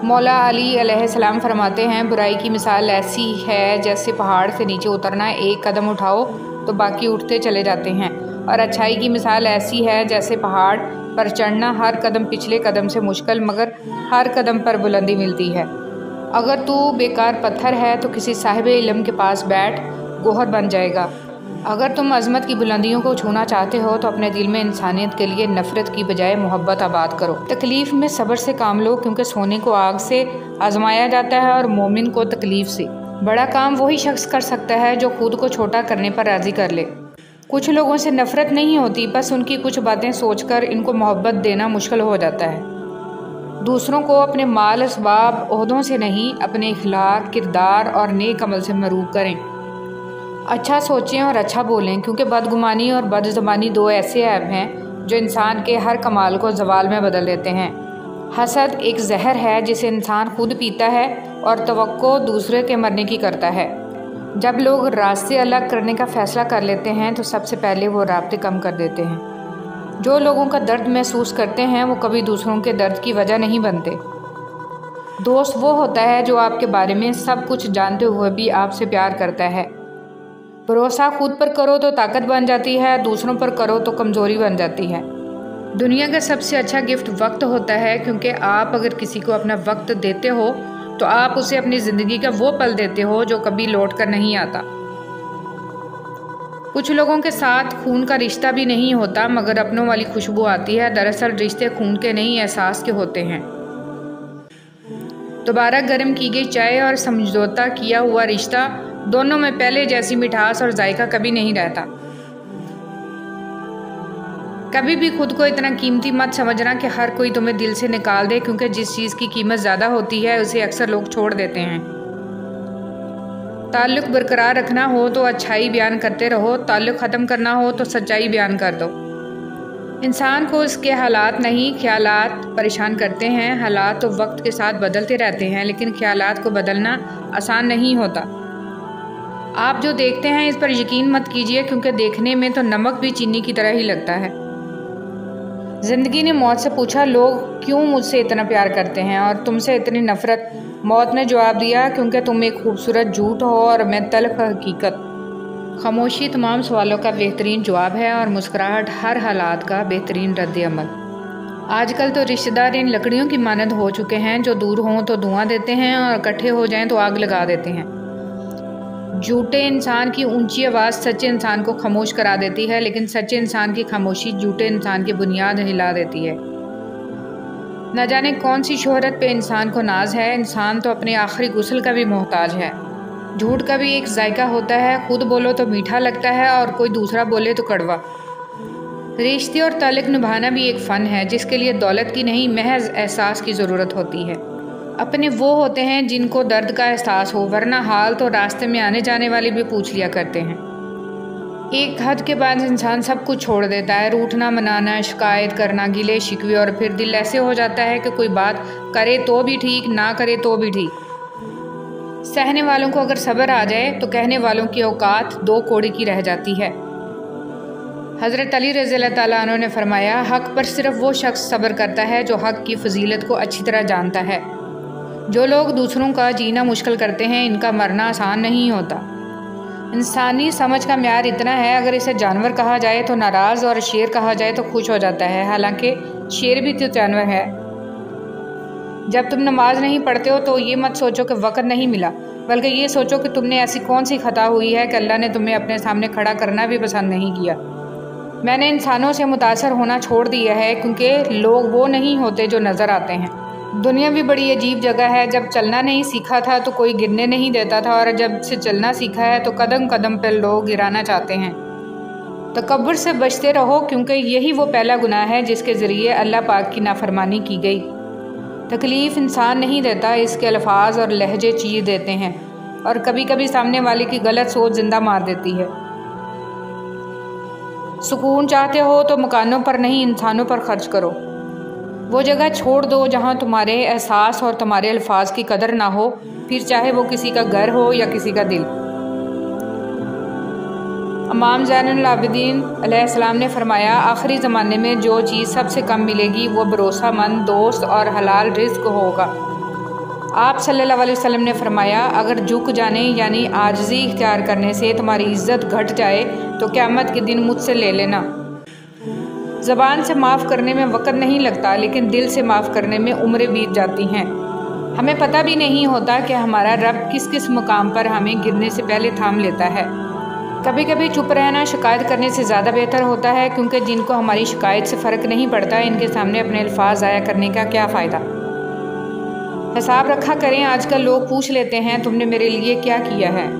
مولا علی علیہ السلام فرماتے ہیں، برائی کی مثال ایسی ہے جیسے پہاڑ سے نیچے اترنا، ایک قدم اٹھاؤ تو باقی اٹھتے چلے جاتے ہیں، اور اچھائی کی مثال ایسی ہے جیسے پہاڑ پر چڑھنا، ہر قدم پچھلے قدم سے مشکل مگر ہر قدم پر بلندی ملتی ہے۔ اگر تو بیکار پتھر ہے تو کسی صاحب علم کے پاس بیٹھ، گوہر بن جائے گا۔ اگر تم عظمت کی بلندیوں کو چھونا چاہتے ہو تو اپنے دل میں انسانیت کے لیے نفرت کی بجائے محبت آباد کرو۔ تکلیف میں صبر سے کام لو، کیونکہ سونے کو آگ سے آزمایا جاتا ہے اور مومن کو تکلیف سے۔ بڑا کام وہی شخص کر سکتا ہے جو خود کو چھوٹا کرنے پر راضی کر لے۔ کچھ لوگوں سے نفرت نہیں ہوتی، بس ان کی کچھ باتیں سوچ کر ان کو محبت دینا مشکل ہو جاتا ہے۔ دوسروں کو اپنے مال، اسباب، عہدوں سے نہیں، اپنے اخلاق، کردار اور نیک عمل سے مروب کریں۔ اچھا سوچیں اور اچھا بولیں، کیونکہ بدگمانی اور بد زبانی 2 ایسے عیب ہیں جو انسان کے ہر کمال کو زوال میں بدل دیتے ہیں۔ حسد ایک زہر ہے جسے انسان خود پیتا ہے اور توقع دوسرے کے مرنے کی کرتا ہے۔ جب لوگ راستے الگ کرنے کا فیصلہ کر لیتے ہیں تو سب سے پہلے وہ رابطے کم کر دیتے ہیں۔ جو لوگوں کا درد محسوس کرتے ہیں وہ کبھی دوسروں کے درد کی وجہ نہیں بنتے۔ دوست وہ ہوتا ہے جو آپ کے بارے میں سب کچھ جانتے ہوئے بھی آپ سے پیار کرتا ہے۔ بھروسہ خود پر کرو تو طاقت بن جاتی ہے، دوسروں پر کرو تو کمزوری بن جاتی ہے۔ دنیا کا سب سے اچھا گفٹ وقت ہوتا ہے، کیونکہ آپ اگر کسی کو اپنا وقت دیتے ہو تو آپ اسے اپنی زندگی کا وہ پل دیتے ہو جو کبھی لوٹ کر نہیں آتا۔ کچھ لوگوں کے ساتھ خون کا رشتہ بھی نہیں ہوتا مگر اپنوں والی خوشبو آتی ہے۔ دراصل رشتے خون کے نہیں احساس کے ہوتے ہیں۔ دوبارہ گرم کی گئی چائے اور سمجھوتہ کیا ہوا رشتہ، دونوں میں پہلے جیسی مٹھاس اور ذائقہ کبھی نہیں رہتا۔ کبھی بھی خود کو اتنا قیمتی مت سمجھنا کہ ہر کوئی تمہیں دل سے نکال دے، کیونکہ جس چیز کی قیمت زیادہ ہوتی ہے اسے اکثر لوگ چھوڑ دیتے ہیں۔ تعلق برقرار رکھنا ہو تو اچھائی بیان کرتے رہو، تعلق ختم کرنا ہو تو سچائی بیان کر دو۔ انسان کو اس کے حالات نہیں خیالات پریشان کرتے ہیں۔ حالات تو وقت کے ساتھ بدلتے رہتے ہیں، لیکن خیالات کو بدلنا آسان نہیں ہوتا۔ آپ جو دیکھتے ہیں اس پر یقین مت کیجیے، کیونکہ دیکھنے میں تو نمک بھی چینی کی طرح ہی لگتا ہے۔ زندگی نے موت سے پوچھا، لوگ کیوں مجھ سے اتنا پیار کرتے ہیں اور تم سے اتنی نفرت؟ موت نے جواب دیا، کیونکہ تم ایک خوبصورت جھوٹ ہو اور میں تلخ حقیقت۔ خاموشی تمام سوالوں کا بہترین جواب ہے اور مسکراہٹ ہر حالات کا بہترین رد عمل۔ آج کل تو رشتہ دار ان لکڑیوں کی مانند ہو چکے ہیں جو دور ہوں تو دھواں دیتے ہیں اور اکٹھے ہو جائیں تو آگ لگا دیتے ہیں۔ جھوٹے انسان کی اونچی آواز سچے انسان کو خاموش کرا دیتی ہے، لیکن سچے انسان کی خاموشی جھوٹے انسان کی بنیاد ہلا دیتی ہے۔ نہ جانے کون سی شہرت پہ انسان کو ناز ہے، انسان تو اپنے آخری غسل کا بھی محتاج ہے۔ جھوٹ کا بھی ایک ذائقہ ہوتا ہے، خود بولو تو میٹھا لگتا ہے اور کوئی دوسرا بولے تو کڑوا۔ رشتے اور تعلق نبھانا بھی ایک فن ہے، جس کے لیے دولت کی نہیں محض احساس کی ضرورت ہوتی ہے۔ اپنے وہ ہوتے ہیں جن کو درد کا احساس ہو، ورنہ حال تو راستے میں آنے جانے والے بھی پوچھ لیا کرتے ہیں۔ ایک حد کے بعد انسان سب کچھ چھوڑ دیتا ہے، روٹھنا منانا، شکایت کرنا، گلے شکوے، اور پھر دل ایسے ہو جاتا ہے کہ کوئی بات کرے تو بھی ٹھیک، نہ کرے تو بھی ٹھیک۔ سہنے والوں کو اگر صبر آ جائے تو کہنے والوں کی اوقات دو کوڑی کی رہ جاتی ہے۔ حضرت علی رضی اللہ تعالیٰ عنہ نے فرمایا، حق پر صرف وہ شخص صبر کرتا ہے جو حق کی فضیلت کو اچھی طرح جانتا ہے۔ جو لوگ دوسروں کا جینا مشکل کرتے ہیں، ان کا مرنا آسان نہیں ہوتا۔ انسانی سمجھ کا معیار اتنا ہے، اگر اسے جانور کہا جائے تو ناراض اور شیر کہا جائے تو خوش ہو جاتا ہے، حالانکہ شیر بھی تو جانور ہے۔ جب تم نماز نہیں پڑھتے ہو تو یہ مت سوچو کہ وقت نہیں ملا، بلکہ یہ سوچو کہ تم نے ایسی کون سی خطا ہوئی ہے کہ اللہ نے تمہیں اپنے سامنے کھڑا کرنا بھی پسند نہیں کیا۔ میں نے انسانوں سے متاثر ہونا چھوڑ دیا ہے، کیونکہ لوگ وہ نہیں ہوتے جو نظر آتے ہیں۔ دنیا بھی بڑی عجیب جگہ ہے، جب چلنا نہیں سیکھا تھا تو کوئی گرنے نہیں دیتا تھا، اور جب سے چلنا سیکھا ہے تو قدم قدم پر لوگ گرانا چاہتے ہیں۔ تکبر سے بچتے رہو، کیونکہ یہی وہ پہلا گناہ ہے جس کے ذریعے اللہ پاک کی نافرمانی کی گئی۔ تکلیف انسان نہیں دیتا، اس کے الفاظ اور لہجے چیر دیتے ہیں، اور کبھی کبھی سامنے والے کی غلط سوچ زندہ مار دیتی ہے۔ سکون چاہتے ہو تو مکانوں پر نہیں انسانوں پر خرچ کرو۔ وہ جگہ چھوڑ دو جہاں تمہارے احساس اور تمہارے الفاظ کی قدر نہ ہو، پھر چاہے وہ کسی کا گھر ہو یا کسی کا دل۔ امام زین العابدین علیہ السلام نے فرمایا، آخری زمانے میں جو چیز سب سے کم ملے گی وہ بھروسہ مند دوست اور حلال رزق ہوگا۔ آپ صلی اللہ علیہ وسلم نے فرمایا، اگر جھک جانے یعنی عاجزی اختیار کرنے سے تمہاری عزت گھٹ جائے تو قیامت کے دن مجھ سے لے لینا۔ زبان سے معاف کرنے میں وقت نہیں لگتا، لیکن دل سے معاف کرنے میں عمریں بیت جاتی ہیں۔ ہمیں پتہ بھی نہیں ہوتا کہ ہمارا رب کس کس مقام پر ہمیں گرنے سے پہلے تھام لیتا ہے۔ کبھی کبھی چپ رہنا شکایت کرنے سے زیادہ بہتر ہوتا ہے، کیونکہ جن کو ہماری شکایت سے فرق نہیں پڑتا، ان کے سامنے اپنے الفاظ ضائع کرنے کا کیا فائدہ۔ حساب رکھا کریں، آج کل لوگ پوچھ لیتے ہیں تم نے میرے لیے کیا کیا ہے۔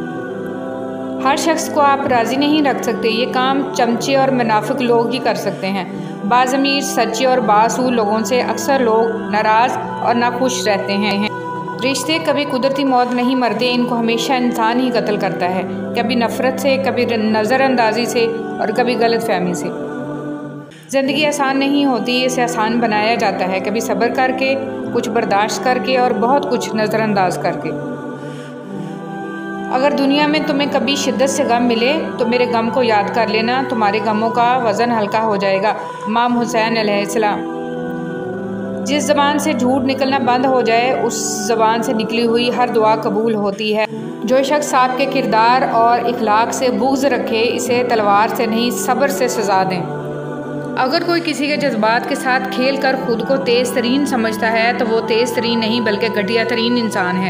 ہر شخص کو آپ راضی نہیں رکھ سکتے، یہ کام چمچے اور منافق لوگ ہی کر سکتے ہیں۔ باضمیر سچے اور بااصول لوگوں سے اکثر لوگ ناراض اور ناخوش رہتے ہیں۔ رشتے کبھی قدرتی موت نہیں مرتے، ان کو ہمیشہ انسان ہی قتل کرتا ہے، کبھی نفرت سے، کبھی نظر اندازی سے، اور کبھی غلط فہمی سے۔ زندگی آسان نہیں ہوتی، اسے آسان بنایا جاتا ہے، کبھی صبر کر کے، کچھ برداشت کر کے، اور بہت کچھ نظر انداز کر کے۔ اگر دنیا میں تمہیں کبھی شدت سے غم ملے تو میرے غم کو یاد کر لینا، تمہارے غموں کا وزن ہلکا ہو جائے گا۔ امام حسین علیہ السلام۔ جس زبان سے جھوٹ نکلنا بند ہو جائے، اس زبان سے نکلی ہوئی ہر دعا قبول ہوتی ہے۔ جو شخص آپ کے کردار اور اخلاق سے بغض رکھے، اسے تلوار سے نہیں صبر سے سزا دیں۔ اگر کوئی کسی کے جذبات کے ساتھ کھیل کر خود کو تیز ترین سمجھتا ہے تو وہ تیز ترین نہیں بلکہ گھٹیا ترین انسان ہے۔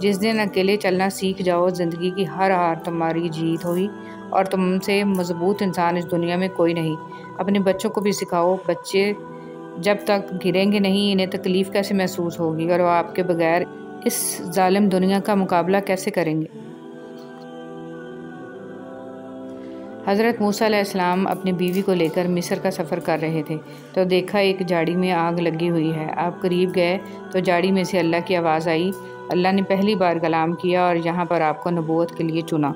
جس دن اکیلے چلنا سیکھ جاؤ، زندگی کی ہر ہار تمہاری جیت ہوئی اور تم سے مضبوط انسان اس دنیا میں کوئی نہیں۔ اپنے بچوں کو بھی سکھاؤ، بچے جب تک گریں گے نہیں انہیں تکلیف کیسے محسوس ہوگی اور وہ آپ کے بغیر اس ظالم دنیا کا مقابلہ کیسے کریں گے۔ حضرت موسیٰ علیہ السلام اپنی بیوی کو لے کر مصر کا سفر کر رہے تھے تو دیکھا ایک جھاڑی میں آگ لگی ہوئی ہے۔ آپ قریب گئے تو جھاڑی میں سے اللہ کی آواز آئی، اللہ نے پہلی بار کلام کیا اور یہاں پر آپ کو نبوت کے لیے چنا۔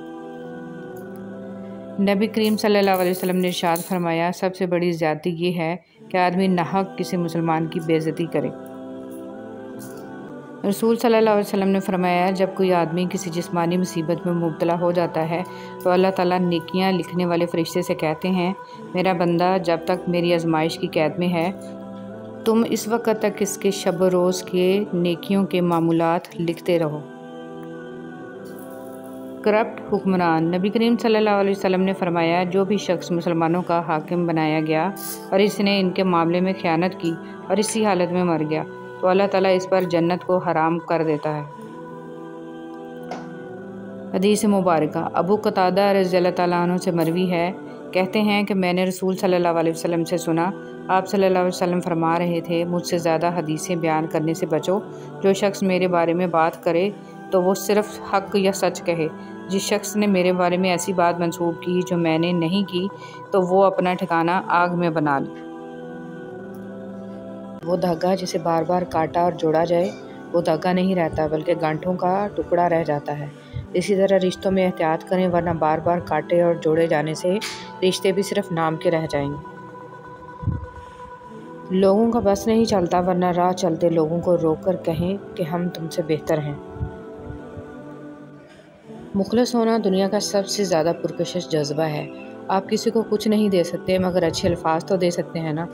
نبی کریم صلی اللہ علیہ وسلم نے ارشاد فرمایا، سب سے بڑی زیادتی یہ ہے کہ آدمی ناحق کسی مسلمان کی بے عزتی کرے۔ رسول صلی اللہ علیہ وسلم نے فرمایا، جب کوئی آدمی کسی جسمانی مصیبت میں مبتلا ہو جاتا ہے تو اللہ تعالیٰ نیکیاں لکھنے والے فرشتے سے کہتے ہیں، میرا بندہ جب تک میری آزمائش کی قید میں ہے تم اس وقت تک اس کے شب و روز کے نیکیوں کے معمولات لکھتے رہو۔ کرپٹ حکمران۔ نبی کریم صلی اللہ علیہ وسلم نے فرمایا، جو بھی شخص مسلمانوں کا حاکم بنایا گیا اور اس نے ان کے معاملے میں خیانت کی اور اسی حالت میں مر گیا تو اللہ تعالیٰ اس پر جنت کو حرام کر دیتا ہے۔ حدیث مبارکہ۔ ابو قتادہ رضی اللہ تعالیٰ عنہ سے مروی ہے، کہتے ہیں کہ میں نے رسول صلی اللہ علیہ وسلم سے سنا، آپ صلی اللہ علیہ وسلم فرما رہے تھے، مجھ سے زیادہ حدیثیں بیان کرنے سے بچو، جو شخص میرے بارے میں بات کرے تو وہ صرف حق یا سچ کہے، جس شخص نے میرے بارے میں ایسی بات منسوب کی جو میں نے نہیں کی تو وہ اپنا ٹھکانہ آگ میں بنا لے۔ وہ دھاگا جسے بار بار کاٹا اور جوڑا جائے وہ دھاگا نہیں رہتا بلکہ گانٹھوں کا ٹکڑا رہ جاتا ہے۔ اسی طرح رشتوں میں احتیاط کریں ورنہ بار بار کاٹے اور جوڑے جانے سے رشتے بھی صرف نام کے رہ جائیں گے۔ لوگوں کا بس نہیں چلتا ورنہ راہ چلتے لوگوں کو روک کر کہیں کہ ہم تم سے بہتر ہیں۔ مخلص ہونا دنیا کا سب سے زیادہ پرکشش جذبہ ہے۔ آپ کسی کو کچھ نہیں دے سکتے مگر اچھے الفاظ تو دے سکتے ہیں نا۔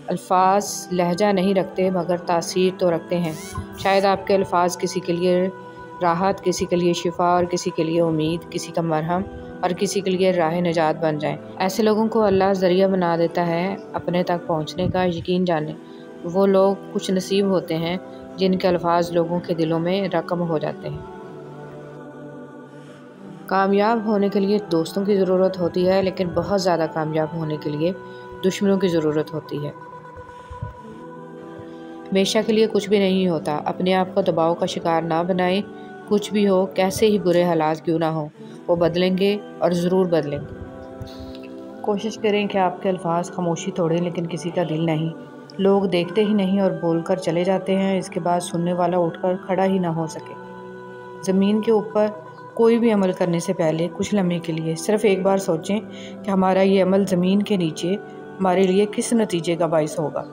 الفاظ لہجہ نہیں رکھتے مگر تاثیر تو رکھتے ہیں۔ شاید آپ کے الفاظ کسی کے لیے راحت، کسی کے لیے شفا اور کسی کے لیے امید، کسی کا مرہم اور کسی کے لیے راہ نجات بن جائیں۔ ایسے لوگوں کو اللہ ذریعہ بنا دیتا ہے اپنے تک پہنچنے کا۔ یقین جانیں وہ لوگ خوش نصیب ہوتے ہیں جن کے الفاظ لوگوں کے دلوں میں رقم ہو جاتے ہیں۔ کامیاب ہونے کے لیے دوستوں کی ضرورت ہوتی ہے لیکن بہت زیادہ کامیاب ہونے کے لیے دشمنوں کی ضرورت ہوتی ہے۔ ہمیشہ کے لیے کچھ بھی نہیں ہوتا۔ اپنے آپ کو دباؤ کا شکار نہ بنائیں۔ کچھ بھی ہو، کیسے ہی برے حالات کیوں نہ ہوں، وہ بدلیں گے اور ضرور بدلیں گے۔ کوشش کریں کہ آپ کے الفاظ خاموشی توڑیں لیکن کسی کا دل نہیں۔ لوگ دیکھتے ہی نہیں اور بول کر چلے جاتے ہیں، اس کے بعد سننے والا اٹھ کر کھڑا ہی نہ ہو سکے۔ زمین کے اوپر کوئی بھی عمل کرنے سے پہلے کچھ لمحے کے لیے صرف ایک بار سوچیں کہ ہمارا یہ عمل زمین کے نیچے ہمارے لیے کس نتیجے کا باعث ہوگا۔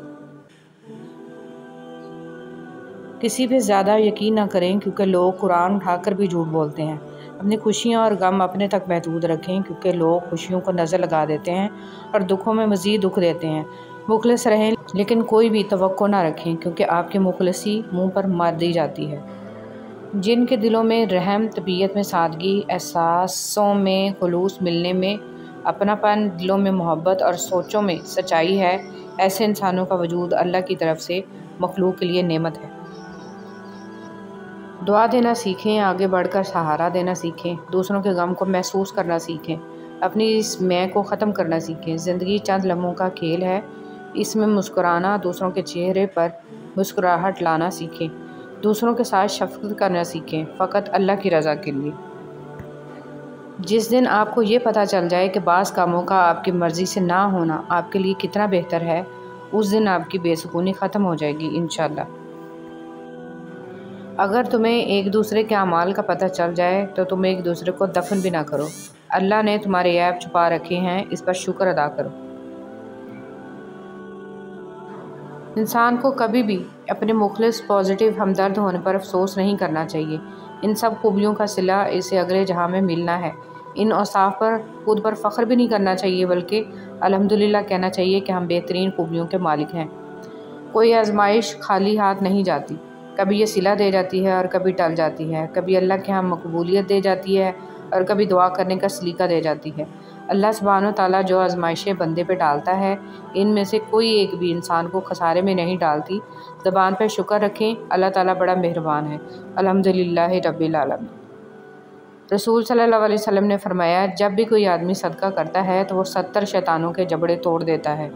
کسی پہ زیادہ یقین نہ کریں کیونکہ لوگ قرآن اٹھا کر بھی جھوٹ بولتے ہیں۔ اپنی خوشیاں اور غم اپنے تک محدود رکھیں کیونکہ لوگ خوشیوں کو نظر لگا دیتے ہیں اور دکھوں میں مزید دکھ دیتے ہیں۔ مخلص رہیں لیکن کوئی بھی توقع نہ رکھیں کیونکہ آپ کی مخلصی منہ پر مار دی جاتی ہے۔ جن کے دلوں میں رحم، طبیعت میں سادگی، احساسوں میں خلوص، ملنے میں اپنا پن، دلوں میں محبت اور سوچوں میں سچائی ہے، ایسے انسانوں کا وجود اللہ کی طرف سے مخلوق کے لیے نعمت ہے۔ دعا دینا سیکھیں، آگے بڑھ کر سہارا دینا سیکھیں، دوسروں کے غم کو محسوس کرنا سیکھیں، اپنی اس میں کو ختم کرنا سیکھیں۔ زندگی چند لمحوں کا کھیل ہے، اس میں مسکرانا، دوسروں کے چہرے پر مسکراہٹ لانا سیکھیں، دوسروں کے ساتھ شفقت کرنا سیکھیں، فقط اللہ کی رضا کے لیے۔ جس دن آپ کو یہ پتہ چل جائے کہ بعض کاموں کا آپ کی مرضی سے نہ ہونا آپ کے لیے کتنا بہتر ہے، اس دن آپ کی بے سکونی ختم ہو جائے گی انشاءاللہ۔ اگر تمہیں ایک دوسرے کے اعمال کا پتہ چل جائے تو تم ایک دوسرے کو دفن بھی نہ کرو۔ اللہ نے تمہارے عیب چھپا رکھے ہیں، اس پر شکر ادا کرو۔ انسان کو کبھی بھی اپنے مخلص، پازیٹیو، ہمدرد ہونے پر افسوس نہیں کرنا چاہیے۔ ان سب خوبیوں کا صلہ اسے اگلے جہاں میں ملنا ہے۔ ان اوصاف پر خود پر فخر بھی نہیں کرنا چاہیے بلکہ الحمدللہ کہنا چاہیے کہ ہم بہترین خوبیوں کے مالک ہیں۔ کوئی آزمائش خالی ہاتھ نہیں جاتی، کبھی یہ صلہ دے جاتی ہے اور کبھی ٹل جاتی ہے، کبھی اللہ کے ہاں مقبولیت دے جاتی ہے اور کبھی دعا کرنے کا سلیقہ دے جاتی ہے۔ اللہ سبحانہ و تعالیٰ جو آزمائشیں بندے پہ ڈالتا ہے ان میں سے کوئی ایک بھی انسان کو خسارے میں نہیں ڈالتی۔ زبان پہ شکر رکھیں، اللہ تعالیٰ بڑا مہربان ہے۔ الحمدللہ رب العالمین۔ رسول صلی اللہ علیہ وسلم نے فرمایا، جب بھی کوئی آدمی صدقہ کرتا ہے تو وہ 70 شیطانوں کے جبڑے توڑ دیتا ہے۔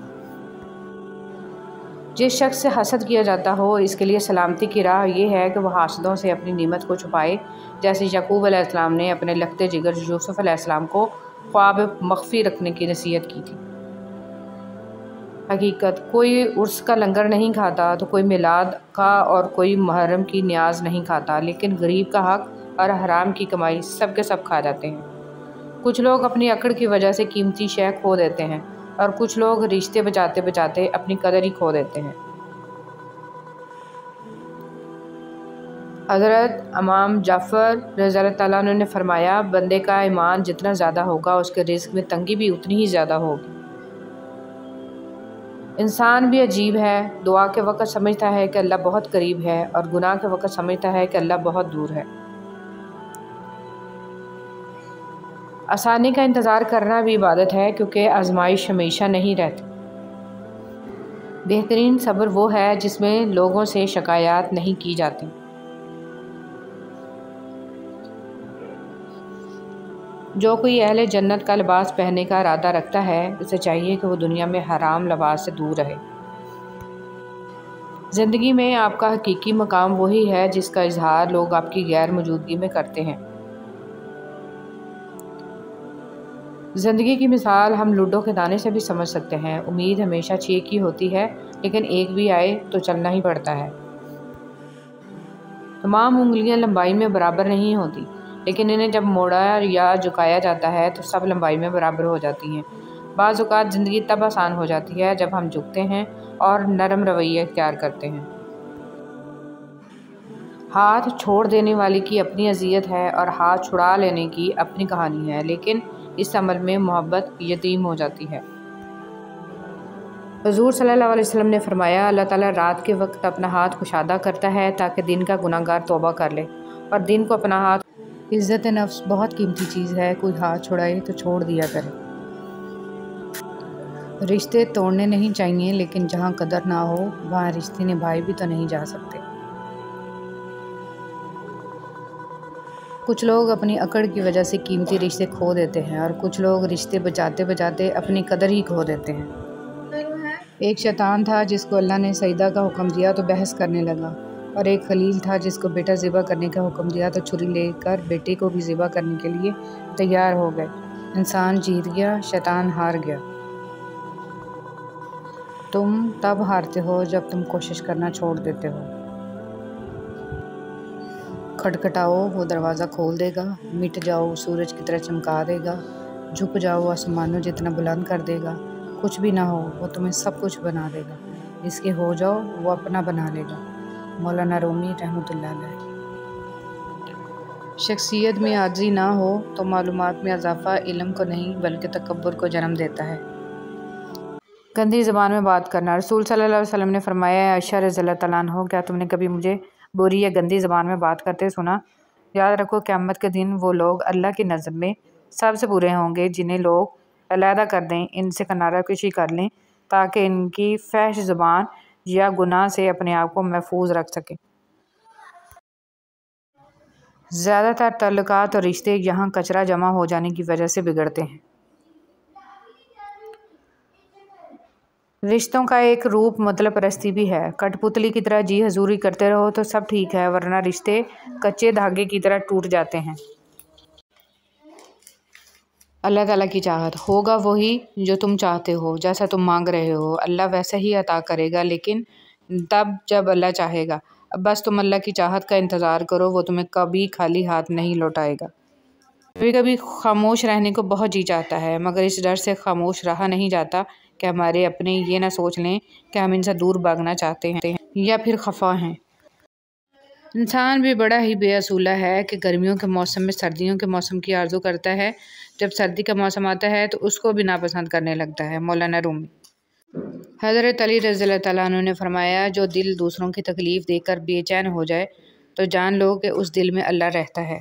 جس شخص سے حسد کیا جاتا ہو اس کے لیے سلامتی کی راہ یہ ہے کہ وہ حاسدوں سے اپنی نعمت کو چھپائے، جیسے یعقوب علیہ السلام نے اپنے لختے جگر یوسف علیہ السلام کو خواب مخفی رکھنے کی نصیحت کی تھی۔ حقیقت، کوئی عرس کا لنگر نہیں کھاتا تو کوئی میلاد کا اور کوئی محرم کی نیاز نہیں کھاتا، لیکن غریب کا حق اور حرام کی کمائی سب کے سب کھا جاتے ہیں۔ کچھ لوگ اپنی اکڑ کی وجہ سے قیمتی شے کھو دیتے ہیں اور کچھ لوگ رشتے بچاتے بچاتے اپنی قدر ہی کھو دیتے ہیں۔ حضرت امام جعفر رضی اللہ تعالیٰ عنہ نے فرمایا، بندے کا ایمان جتنا زیادہ ہوگا اس کے رزق میں تنگی بھی اتنی ہی زیادہ ہوگی۔ انسان بھی عجیب ہے، دعا کے وقت سمجھتا ہے کہ اللہ بہت قریب ہے اور گناہ کے وقت سمجھتا ہے کہ اللہ بہت دور ہے۔ آسانی کا انتظار کرنا بھی عبادت ہے، کیونکہ آزمائش ہمیشہ نہیں رہتی۔ بہترین صبر وہ ہے جس میں لوگوں سے شکایات نہیں کی جاتی۔ جو کوئی اہل جنت کا لباس پہننے کا ارادہ رکھتا ہے اسے چاہیے کہ وہ دنیا میں حرام لباس سے دور رہے۔ زندگی میں آپ کا حقیقی مقام وہی ہے جس کا اظہار لوگ آپ کی غیر موجودگی میں کرتے ہیں۔ زندگی کی مثال ہم لوڈو کے دانے سے بھی سمجھ سکتے ہیں۔ امید ہمیشہ 6 کی ہوتی ہے، لیکن ایک بھی آئے تو چلنا ہی پڑتا ہے۔ تمام انگلیاں لمبائی میں برابر نہیں ہوتی، لیکن انہیں جب موڑا یا جھکایا جاتا ہے تو سب لمبائی میں برابر ہو جاتی ہیں۔ بعض اوقات زندگی تب آسان ہو جاتی ہے جب ہم جھکتے ہیں اور نرم رویہ اختیار کرتے ہیں۔ ہاتھ چھوڑ دینے والے کی اپنی اذیت ہے اور ہاتھ چھڑا لینے کی اپنی کہانی ہے، لیکن اس عمل میں محبت یتیم ہو جاتی ہے۔ حضور صلی اللہ علیہ وسلم نے فرمایا، اللہ تعالیٰ رات کے وقت اپنا ہاتھ کشادہ کرتا ہے تاکہ دن کا گناہ گار توبہ کر لے، اور دن کو اپنا ہاتھ۔ عزت نفس بہت قیمتی چیز ہے، کوئی ہاتھ چھڑائے تو چھوڑ دیا کرے۔ رشتے توڑنے نہیں چاہیے، لیکن جہاں قدر نہ ہو وہاں رشتے نبھائے بھی تو نہیں جا سکتے۔ کچھ لوگ اپنی اکڑ کی وجہ سے قیمتی رشتے کھو دیتے ہیں اور کچھ لوگ رشتے بچاتے بچاتے اپنی قدر ہی کھو دیتے ہیں۔ ایک شیطان تھا جس کو اللہ نے سجدہ کا حکم دیا تو بحث کرنے لگا، اور ایک خلیل تھا جس کو بیٹا ذبح کرنے کا حکم دیا تو چھری لے کر بیٹے کو بھی ذبح کرنے کے لیے تیار ہو گئے۔ انسان جیت گیا، شیطان ہار گیا۔ تم تب ہارتے ہو جب تم کوشش کرنا چھوڑ دیتے ہو۔ کھٹکھٹاؤ، وہ دروازہ کھول دے گا۔ مٹ جاؤ، سورج کی طرح چمکا دے گا۔ جھک جاؤ، آسمانوں جتنا بلند کر دے گا۔ کچھ بھی نہ ہو، وہ تمہیں سب کچھ بنا دے گا۔ اس کے ہو جاؤ، وہ اپنا بنا لے گا۔ مولانا رومی رحمۃ اللہ علیہ۔ شخصیت میں عاجزی نہ ہو تو معلومات میں اضافہ علم کو نہیں بلکہ تکبر کو جنم دیتا ہے۔ گندی زبان میں بات کرنا۔ رسول صلی اللہ علیہ وسلم نے فرمایا، عائشہ رضی اللہ تعالیٰ عنہ، کیا تم نے کبھی مجھے بری یا گندی زبان میں بات کرتے سنا؟ یاد رکھو، قیامت کے دن وہ لوگ اللہ کی نظر میں سب سے برے ہوں گے جنہیں لوگ علیحدہ کر دیں، ان سے کنارہ کشی کر لیں تاکہ ان کی فحش زبان یا گناہ سے اپنے آپ کو محفوظ رکھ سکیں۔ زیادہ تر تعلقات اور رشتے یہاں کچرا جمع ہو جانے کی وجہ سے بگڑتے ہیں۔ رشتوں کا ایک روپ مطلب پرستی بھی ہے۔ کٹ پتلی کی طرح جی حضوری کرتے رہو تو سب ٹھیک ہے، ورنہ رشتے کچے دھاگے کی طرح ٹوٹ جاتے ہیں۔ اللہ تعالیٰ کی چاہت ہوگا وہی جو تم چاہتے ہو، جیسا تم مانگ رہے ہو اللہ ویسا ہی عطا کرے گا، لیکن تب جب اللہ چاہے گا۔ اب بس تم اللہ کی چاہت کا انتظار کرو، وہ تمہیں کبھی خالی ہاتھ نہیں لوٹائے گا۔ کبھی کبھی خاموش رہنے کو بہت جی چاہتا ہے، مگر اس ڈر سے خاموش رہا نہیں جاتا کہ ہمارے اپنے یہ نہ سوچ لیں کہ ہم ان سے دور بھاگنا چاہتے ہیں یا پھر خفا ہیں۔ انسان بھی بڑا ہی بے اصولہ ہے کہ گرمیوں کے موسم میں سردیوں کے موسم کی آرزو کرتا ہے، جب سردی کا موسم آتا ہے تو اس کو بھی ناپسند کرنے لگتا ہے۔ مولانا رومی۔ حضرت علی رضی اللہ تعالیٰ عنہ نے فرمایا، جو دل دوسروں کی تکلیف دے کر بے چین ہو جائے تو جان لو کہ اس دل میں اللہ رہتا ہے۔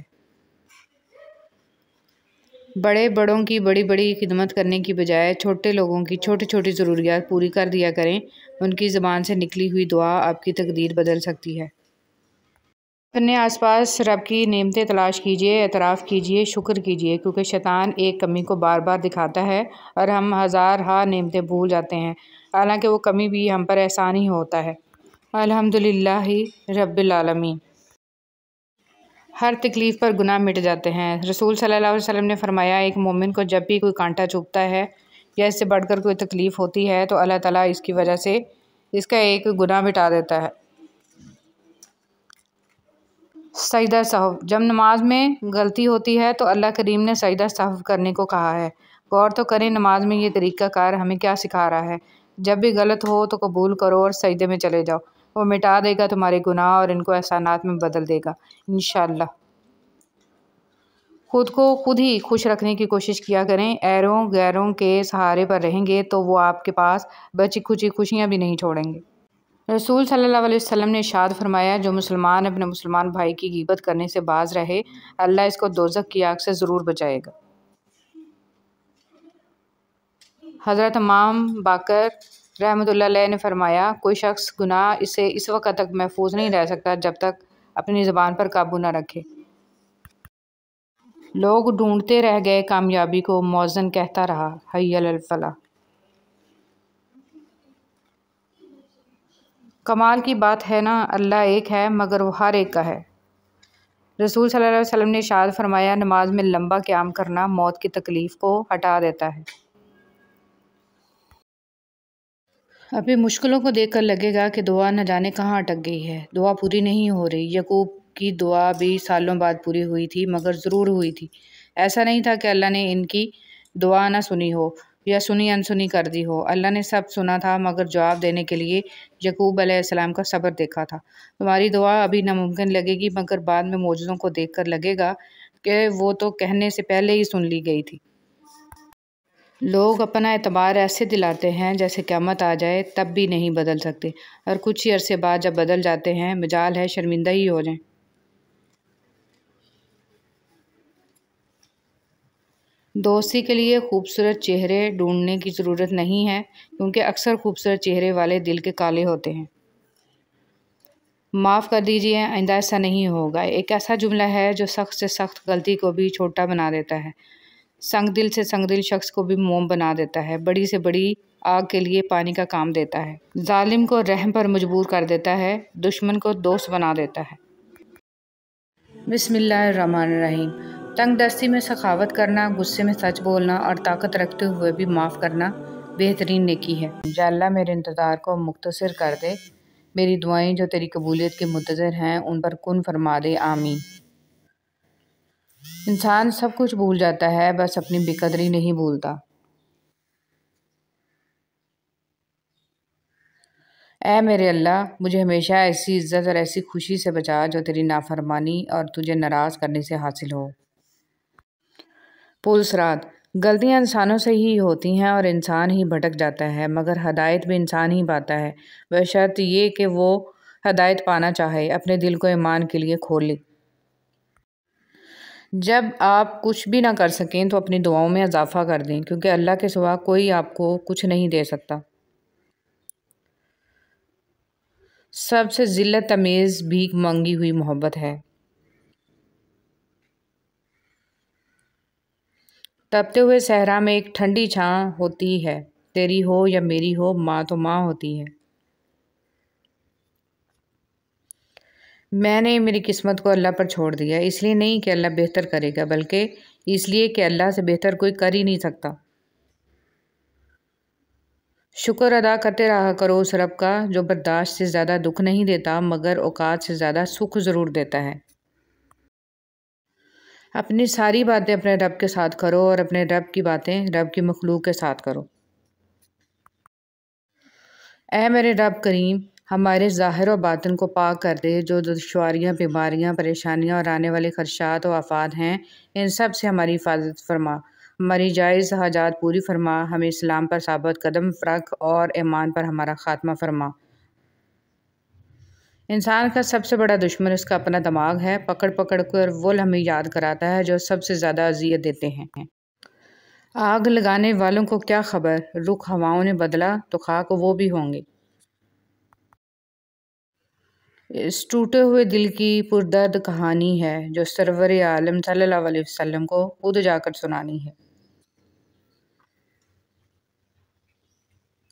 بڑے بڑوں کی بڑی بڑی خدمت کرنے کی بجائے چھوٹے لوگوں کی چھوٹی چھوٹی ضروریات پوری کر دیا کریں۔ ان کی زبان سے نکلی ہوئی دعا آپ کی تقدیر بدل سکتی ہے۔ اپنے آس پاس رب کی نعمتیں تلاش کیجیے، اعتراف کیجیے، شکر کیجیے، کیونکہ شیطان ایک کمی کو بار بار دکھاتا ہے اور ہم ہزارہا نعمتیں بھول جاتے ہیں، حالانکہ وہ کمی بھی ہم پر احسان ہی ہوتا ہے۔ الحمدللہ رب العالمین۔ ہر تکلیف پر گناہ مٹ جاتے ہیں۔ رسول صلی اللہ علیہ وسلم نے فرمایا، ایک مومن کو جب بھی کوئی کانٹا چبھتا ہے یا اس سے بڑھ کر کوئی تکلیف ہوتی ہے تو اللہ تعالیٰ اس کی وجہ سے اس کا ایک گناہ مٹا دیتا ہے۔ سجدہ سہو۔ جب نماز میں غلطی ہوتی ہے تو اللہ کریم نے سجدہ سہو کرنے کو کہا ہے۔ غور تو کریں نماز میں یہ طریقہ کار ہمیں کیا سکھا رہا ہے۔ جب بھی غلط ہو تو قبول کرو اور سجدے میں چلے جاؤ، وہ مٹا دے گا تمہارے گناہ اور ان کو احسانات میں بدل دے گا انشاءاللہ۔ خود کو خود ہی خوش رکھنے کی کوشش کیا کریں۔ ایروں غیروں کے سہارے پر رہیں گے تو وہ آپ کے پاس بچی کھچی خوشیاں بھی نہیں چھوڑیں گے۔ رسول صلی اللہ علیہ وسلم نے ارشاد فرمایا، جو مسلمان اپنے مسلمان بھائی کی غیبت کرنے سے باز رہے، اللہ اس کو دوزخ کی آگ سے ضرور بچائے گا۔ حضرت امام باقر رحمۃ اللہ علیہ نے فرمایا، کوئی شخص گناہ سے اس وقت تک محفوظ نہیں رہ سکتا جب تک اپنی زبان پر قابو نہ رکھے۔ لوگ ڈھونڈتے رہ گئے کامیابی کو، مؤذن کہتا رہا، حی علی الفلاح۔ کمال کی بات ہے نا، اللہ ایک ہے مگر وہ ہر ایک کا ہے۔ رسول صلی اللہ علیہ وسلم نے ارشاد فرمایا، نماز میں لمبا قیام کرنا موت کی تکلیف کو ہٹا دیتا ہے۔ اپنی مشکلوں کو دیکھ کر لگے گا کہ دعا نہ جانے کہاں اٹک گئی ہے، دعا پوری نہیں ہو رہی۔ یعقوب کی دعا بھی سالوں بعد پوری ہوئی تھی مگر ضرور ہوئی تھی۔ ایسا نہیں تھا کہ اللہ نے ان کی دعا نہ سنی ہو یا سنی انسنی کر دی ہو، اللہ نے سب سنا تھا مگر جواب دینے کے لیے یعقوب علیہ السلام کا صبر دیکھا تھا۔ تمہاری دعا ابھی ناممکن لگے گی مگر بعد میں معجزوں کو دیکھ کر لگے گا کہ وہ تو کہنے سے پہلے ہی سن لی گئی تھی۔ لوگ اپنا اعتبار ایسے دلاتے ہیں جیسے قیامت آ جائے تب بھی نہیں بدل سکتے، اور کچھ ہی عرصے بعد جب بدل جاتے ہیں مجال ہے شرمندہ ہی ہو جائیں۔ دوستی کے لیے خوبصورت چہرے ڈھونڈنے کی ضرورت نہیں ہے، کیونکہ اکثر خوبصورت چہرے والے دل کے کالے ہوتے ہیں۔ معاف کر دیجیے، آئندہ ایسا نہیں ہوگا، ایک ایسا جملہ ہے جو سخت سے سخت غلطی کو بھی چھوٹا بنا دیتا ہے، سنگ دل سے سنگ دل شخص کو بھی موم بنا دیتا ہے، بڑی سے بڑی آگ کے لیے پانی کا کام دیتا ہے، ظالم کو رحم پر مجبور کر دیتا ہے، دشمن کو دوست بنا دیتا ہے۔ بسم اللہ الرحمن الرحیم۔ تنگ دستی میں سخاوت کرنا، غصے میں سچ بولنا اور طاقت رکھتے ہوئے بھی معاف کرنا بہترین نیکی ہے۔ یا اللہ میرے انتظار کو مختصر کر دے، میری دعائیں جو تیری قبولیت کے منتظر ہیں ان پر کن فرما دے، آمین۔ انسان سب کچھ بھول جاتا ہے، بس اپنی بے قدری نہیں بھولتا۔ اے میرے اللہ، مجھے ہمیشہ ایسی عزت اور ایسی خوشی سے بچا جو تیری نافرمانی اور تجھے ناراض کرنے سے حاصل ہو۔ پل صراط۔ غلطیاں انسانوں سے ہی ہوتی ہیں اور انسان ہی بھٹک جاتا ہے، مگر ہدایت بھی انسان ہی پاتا ہے، بشرط یہ کہ وہ ہدایت پانا چاہے، اپنے دل کو ایمان کے لیے کھول لے۔ جب آپ کچھ بھی نہ کر سکیں تو اپنی دعاؤں میں اضافہ کر دیں، کیونکہ اللہ کے سوا کوئی آپ کو کچھ نہیں دے سکتا۔ سب سے ذلت آمیز بھیک مانگی ہوئی محبت ہے۔ تپتے ہوئے صحرا میں ایک ٹھنڈی چھاں ہوتی ہے، تیری ہو یا میری ہو، ماں تو ماں ہوتی ہے۔ میں نے میری قسمت کو اللہ پر چھوڑ دیا، اس لیے نہیں کہ اللہ بہتر کرے گا، بلکہ اس لیے کہ اللہ سے بہتر کوئی کر ہی نہیں سکتا۔ شکر ادا کرتے رہا کرو اس رب کا جو برداشت سے زیادہ دکھ نہیں دیتا مگر اوقات سے زیادہ سکھ ضرور دیتا ہے۔ اپنی ساری باتیں اپنے رب کے ساتھ کرو اور اپنے رب کی باتیں رب کی مخلوق کے ساتھ کرو۔ اے میرے رب کریم، ہمارے ظاہر و باطن کو پاک کر دے، جو دشواریاں، بیماریاں، پریشانیاں اور آنے والے خدشات و آفات ہیں ان سب سے ہماری حفاظت فرما، ہماری جائز حاجات پوری فرما، ہمیں اسلام پر ثابت قدم رکھ اور ایمان پر ہمارا خاتمہ فرما۔ انسان کا سب سے بڑا دشمن اس کا اپنا دماغ ہے، پکڑ پکڑ کر وہ ہمیں یاد کراتا ہے جو سب سے زیادہ اذیت دیتے ہیں۔ آگ لگانے والوں کو کیا خبر، رخ ہواؤں نے بدلا تو خاک وہ بھی ہوں گے۔ اس ٹوٹے ہوئے دل کی پردرد کہانی ہے جو سرور عالم صلی اللہ علیہ وسلم کو خود جا کر سنانی ہے۔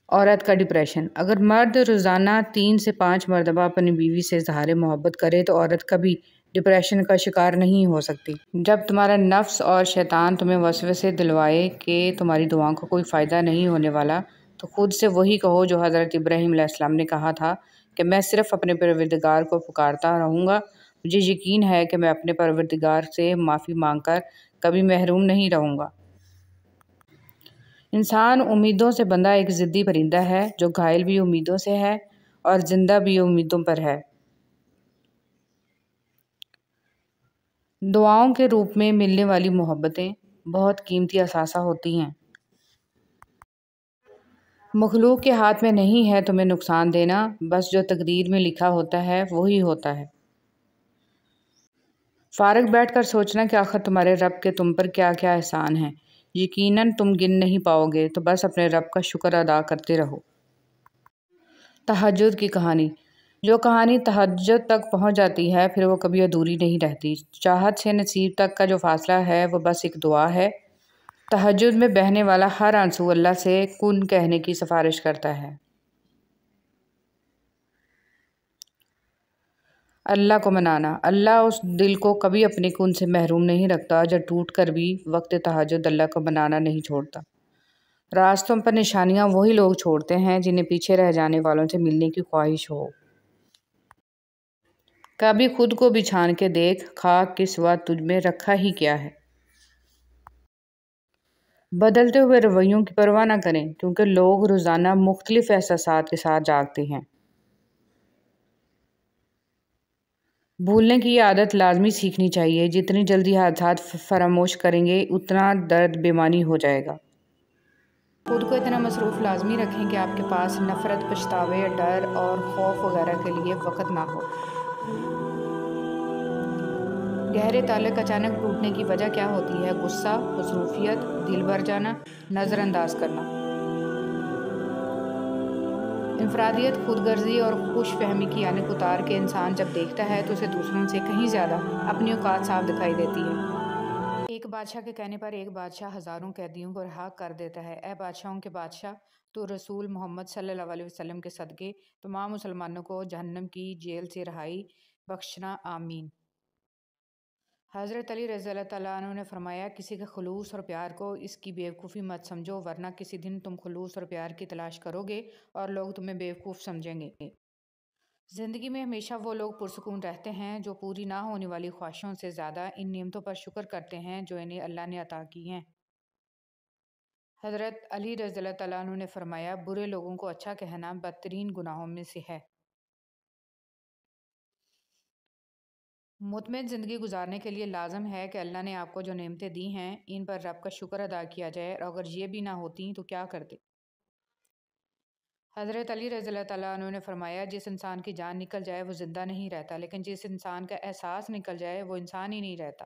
عورت کا ڈپریشن۔ اگر مرد روزانہ 3 سے 5 مرتبہ اپنی بیوی سے اظہار محبت کرے تو عورت کبھی ڈپریشن کا شکار نہیں ہو سکتی۔ جب تمہارا نفس اور شیطان تمہیں وسوسے دلوائے کہ تمہاری دعاؤں کا کوئی فائدہ نہیں ہونے والا، تو خود سے وہی کہو جو حضرت ابراہیم علیہ السلام نے کہا تھا کہ میں صرف اپنے پروردگار کو پکارتا رہوں گا، مجھے یقین ہے کہ میں اپنے پروردگار سے معافی مانگ کر کبھی محروم نہیں رہوں گا۔ انسان امیدوں سے بندھا ایک ضدی پرندہ ہے جو گھائل بھی امیدوں سے ہے اور زندہ بھی امیدوں پر ہے۔ دعاؤں کے روپ میں ملنے والی محبتیں بہت قیمتی اثاثہ ہوتی ہیں۔ مخلوق کے ہاتھ میں نہیں ہے تمہیں نقصان دینا، بس جو تقدیر میں لکھا ہوتا ہے وہی ہوتا ہے۔ فارغ بیٹھ کر سوچنا کہ آخر تمہارے رب کے تم پر کیا کیا احسان ہیں، یقیناً تم گن نہیں پاؤ گے، تو بس اپنے رب کا شکر ادا کرتے رہو۔ تہجد کی کہانی۔ جو کہانی تہجد تک پہنچ جاتی ہے پھر وہ کبھی ادھوری نہیں رہتی۔ چاہت سے نصیب تک کا جو فاصلہ ہے وہ بس ایک دعا ہے۔ تہجد میں بہنے والا ہر آنسو اللہ سے کن کہنے کی سفارش کرتا ہے۔ اللہ کو منانا۔ اللہ اس دل کو کبھی اپنے کن سے محروم نہیں رکھتا جو ٹوٹ کر بھی وقت تہجد اللہ کو منانا نہیں چھوڑتا۔ راستوں پر نشانیاں وہی لوگ چھوڑتے ہیں جنہیں پیچھے رہ جانے والوں سے ملنے کی خواہش ہو۔ کبھی خود کو بھی چھان کے دیکھ، خاک کے سوا تجھ میں رکھا ہی کیا ہے۔ بدلتے ہوئے رویوں کی پرواہ نہ کریں کیونکہ لوگ روزانہ مختلف احساسات کے ساتھ جاگتے ہیں۔ بھولنے کی یہ عادت لازمی سیکھنی چاہیے، جتنی جلدی حادثات فراموش کریں گے اتنا درد بیمانی ہو جائے گا۔ خود کو اتنا مصروف لازمی رکھیں کہ آپ کے پاس نفرت، پچھتاوے، ڈر اور خوف وغیرہ کے لیے وقت نہ ہو۔ گہرے تعلق اچانک ٹوٹنے کی وجہ کیا ہوتی ہے؟ غصہ، مصروفیت، دل بھر جانا، نظر انداز کرنا۔ انفرادیت، خود غرضی اور خوش فہمی کی آنکھ اتار کے انسان جب دیکھتا ہے تو اسے دوسروں سے کہیں زیادہ اپنی اوقات صاف دکھائی دیتی ہے۔ ایک بادشاہ کے کہنے پر ایک بادشاہ ہزاروں قیدیوں کو رہا کر دیتا ہے۔ اے بادشاہوں کے بادشاہ، تو رسول محمد صلی اللہ علیہ وسلم کے صدقے تمام مسلمانوں کو جہنم کی جیل سے رہائی بخشنا، آمین۔ حضرت علی رضی اللہ تعالیٰ عنہ نے فرمایا، کسی کے خلوص اور پیار کو اس کی بیوقوفی مت سمجھو، ورنہ کسی دن تم خلوص اور پیار کی تلاش کرو گے اور لوگ تمہیں بیوقوف سمجھیں گے۔ زندگی میں ہمیشہ وہ لوگ پرسکون رہتے ہیں جو پوری نہ ہونے والی خواہشوں سے زیادہ ان نعمتوں پر شکر کرتے ہیں جو انہیں اللہ نے عطا کی ہیں۔ حضرت علی رضی اللہ تعالیٰ عنہ نے فرمایا، برے لوگوں کو اچھا کہنا بدترین گناہوں میں سے ہے۔ مطمئن زندگی گزارنے کے لیے لازم ہے کہ اللہ نے آپ کو جو نعمتیں دی ہیں ان پر رب کا شکر ادا کیا جائے، اور اگر یہ بھی نہ ہوتی تو کیا کرتے؟ حضرت علی رضی اللہ تعالیٰ عنہ نے فرمایا، جس انسان کی جان نکل جائے وہ زندہ نہیں رہتا، لیکن جس انسان کا احساس نکل جائے وہ انسان ہی نہیں رہتا۔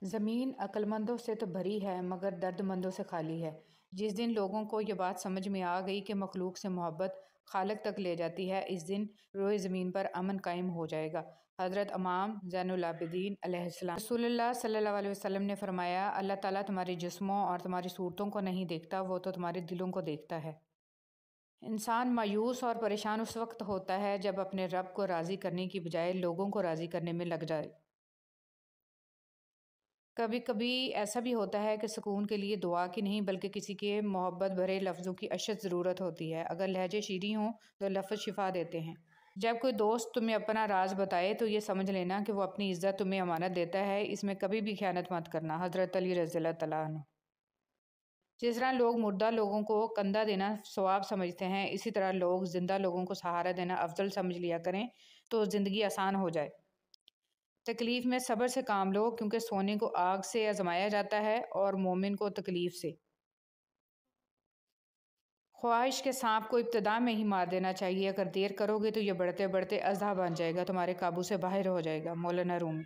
زمین عقل مندوں سے تو بھری ہے مگر درد مندوں سے خالی ہے۔ جس دن لوگوں کو یہ بات سمجھ میں آ گئی کہ مخلوق سے محبت خالق تک لے جاتی ہے، اس دن روئے زمین پر امن قائم ہو جائے گا۔ حضرت امام زین العابدین علیہ السلام رسول اللہ صلی اللہ علیہ وسلم نے فرمایا، اللہ تعالیٰ تمہارے جسموں اور تمہاری صورتوں کو نہیں دیکھتا، وہ تو تمہارے دلوں کو دیکھتا ہے۔ انسان مایوس اور پریشان اس وقت ہوتا ہے جب اپنے رب کو راضی کرنے کی بجائے لوگوں کو راضی کرنے میں لگ جائے۔ کبھی کبھی ایسا بھی ہوتا ہے کہ سکون کے لیے دعا کی نہیں بلکہ کسی کے محبت بھرے لفظوں کی اشد ضرورت ہوتی ہے۔ اگر لہجے شیریں ہوں تو لفظ شفا دیتے ہیں۔ جب کوئی دوست تمہیں اپنا راز بتائے تو یہ سمجھ لینا کہ وہ اپنی عزت تمہیں امانت دیتا ہے، اس میں کبھی بھی خیانت مت کرنا۔ حضرت علی رضی اللہ تعالیٰ عنہ۔ جس طرح لوگ مردہ لوگوں کو کندھا دینا ثواب سمجھتے ہیں، اسی طرح لوگ زندہ لوگوں کو سہارا دینا افضل سمجھ لیا کریں تو زندگی آسان ہو جائے۔ تکلیف میں صبر سے کام لو کیونکہ سونے کو آگ سے آزمایا جاتا ہے اور مومن کو تکلیف سے۔ خواہش کے سانپ کو ابتدا میں ہی مار دینا چاہیے، اگر دیر کرو گے تو یہ بڑھتے بڑھتے اژدہا بن جائے گا، تمہارے قابو سے باہر ہو جائے گا۔ مولانا رومی۔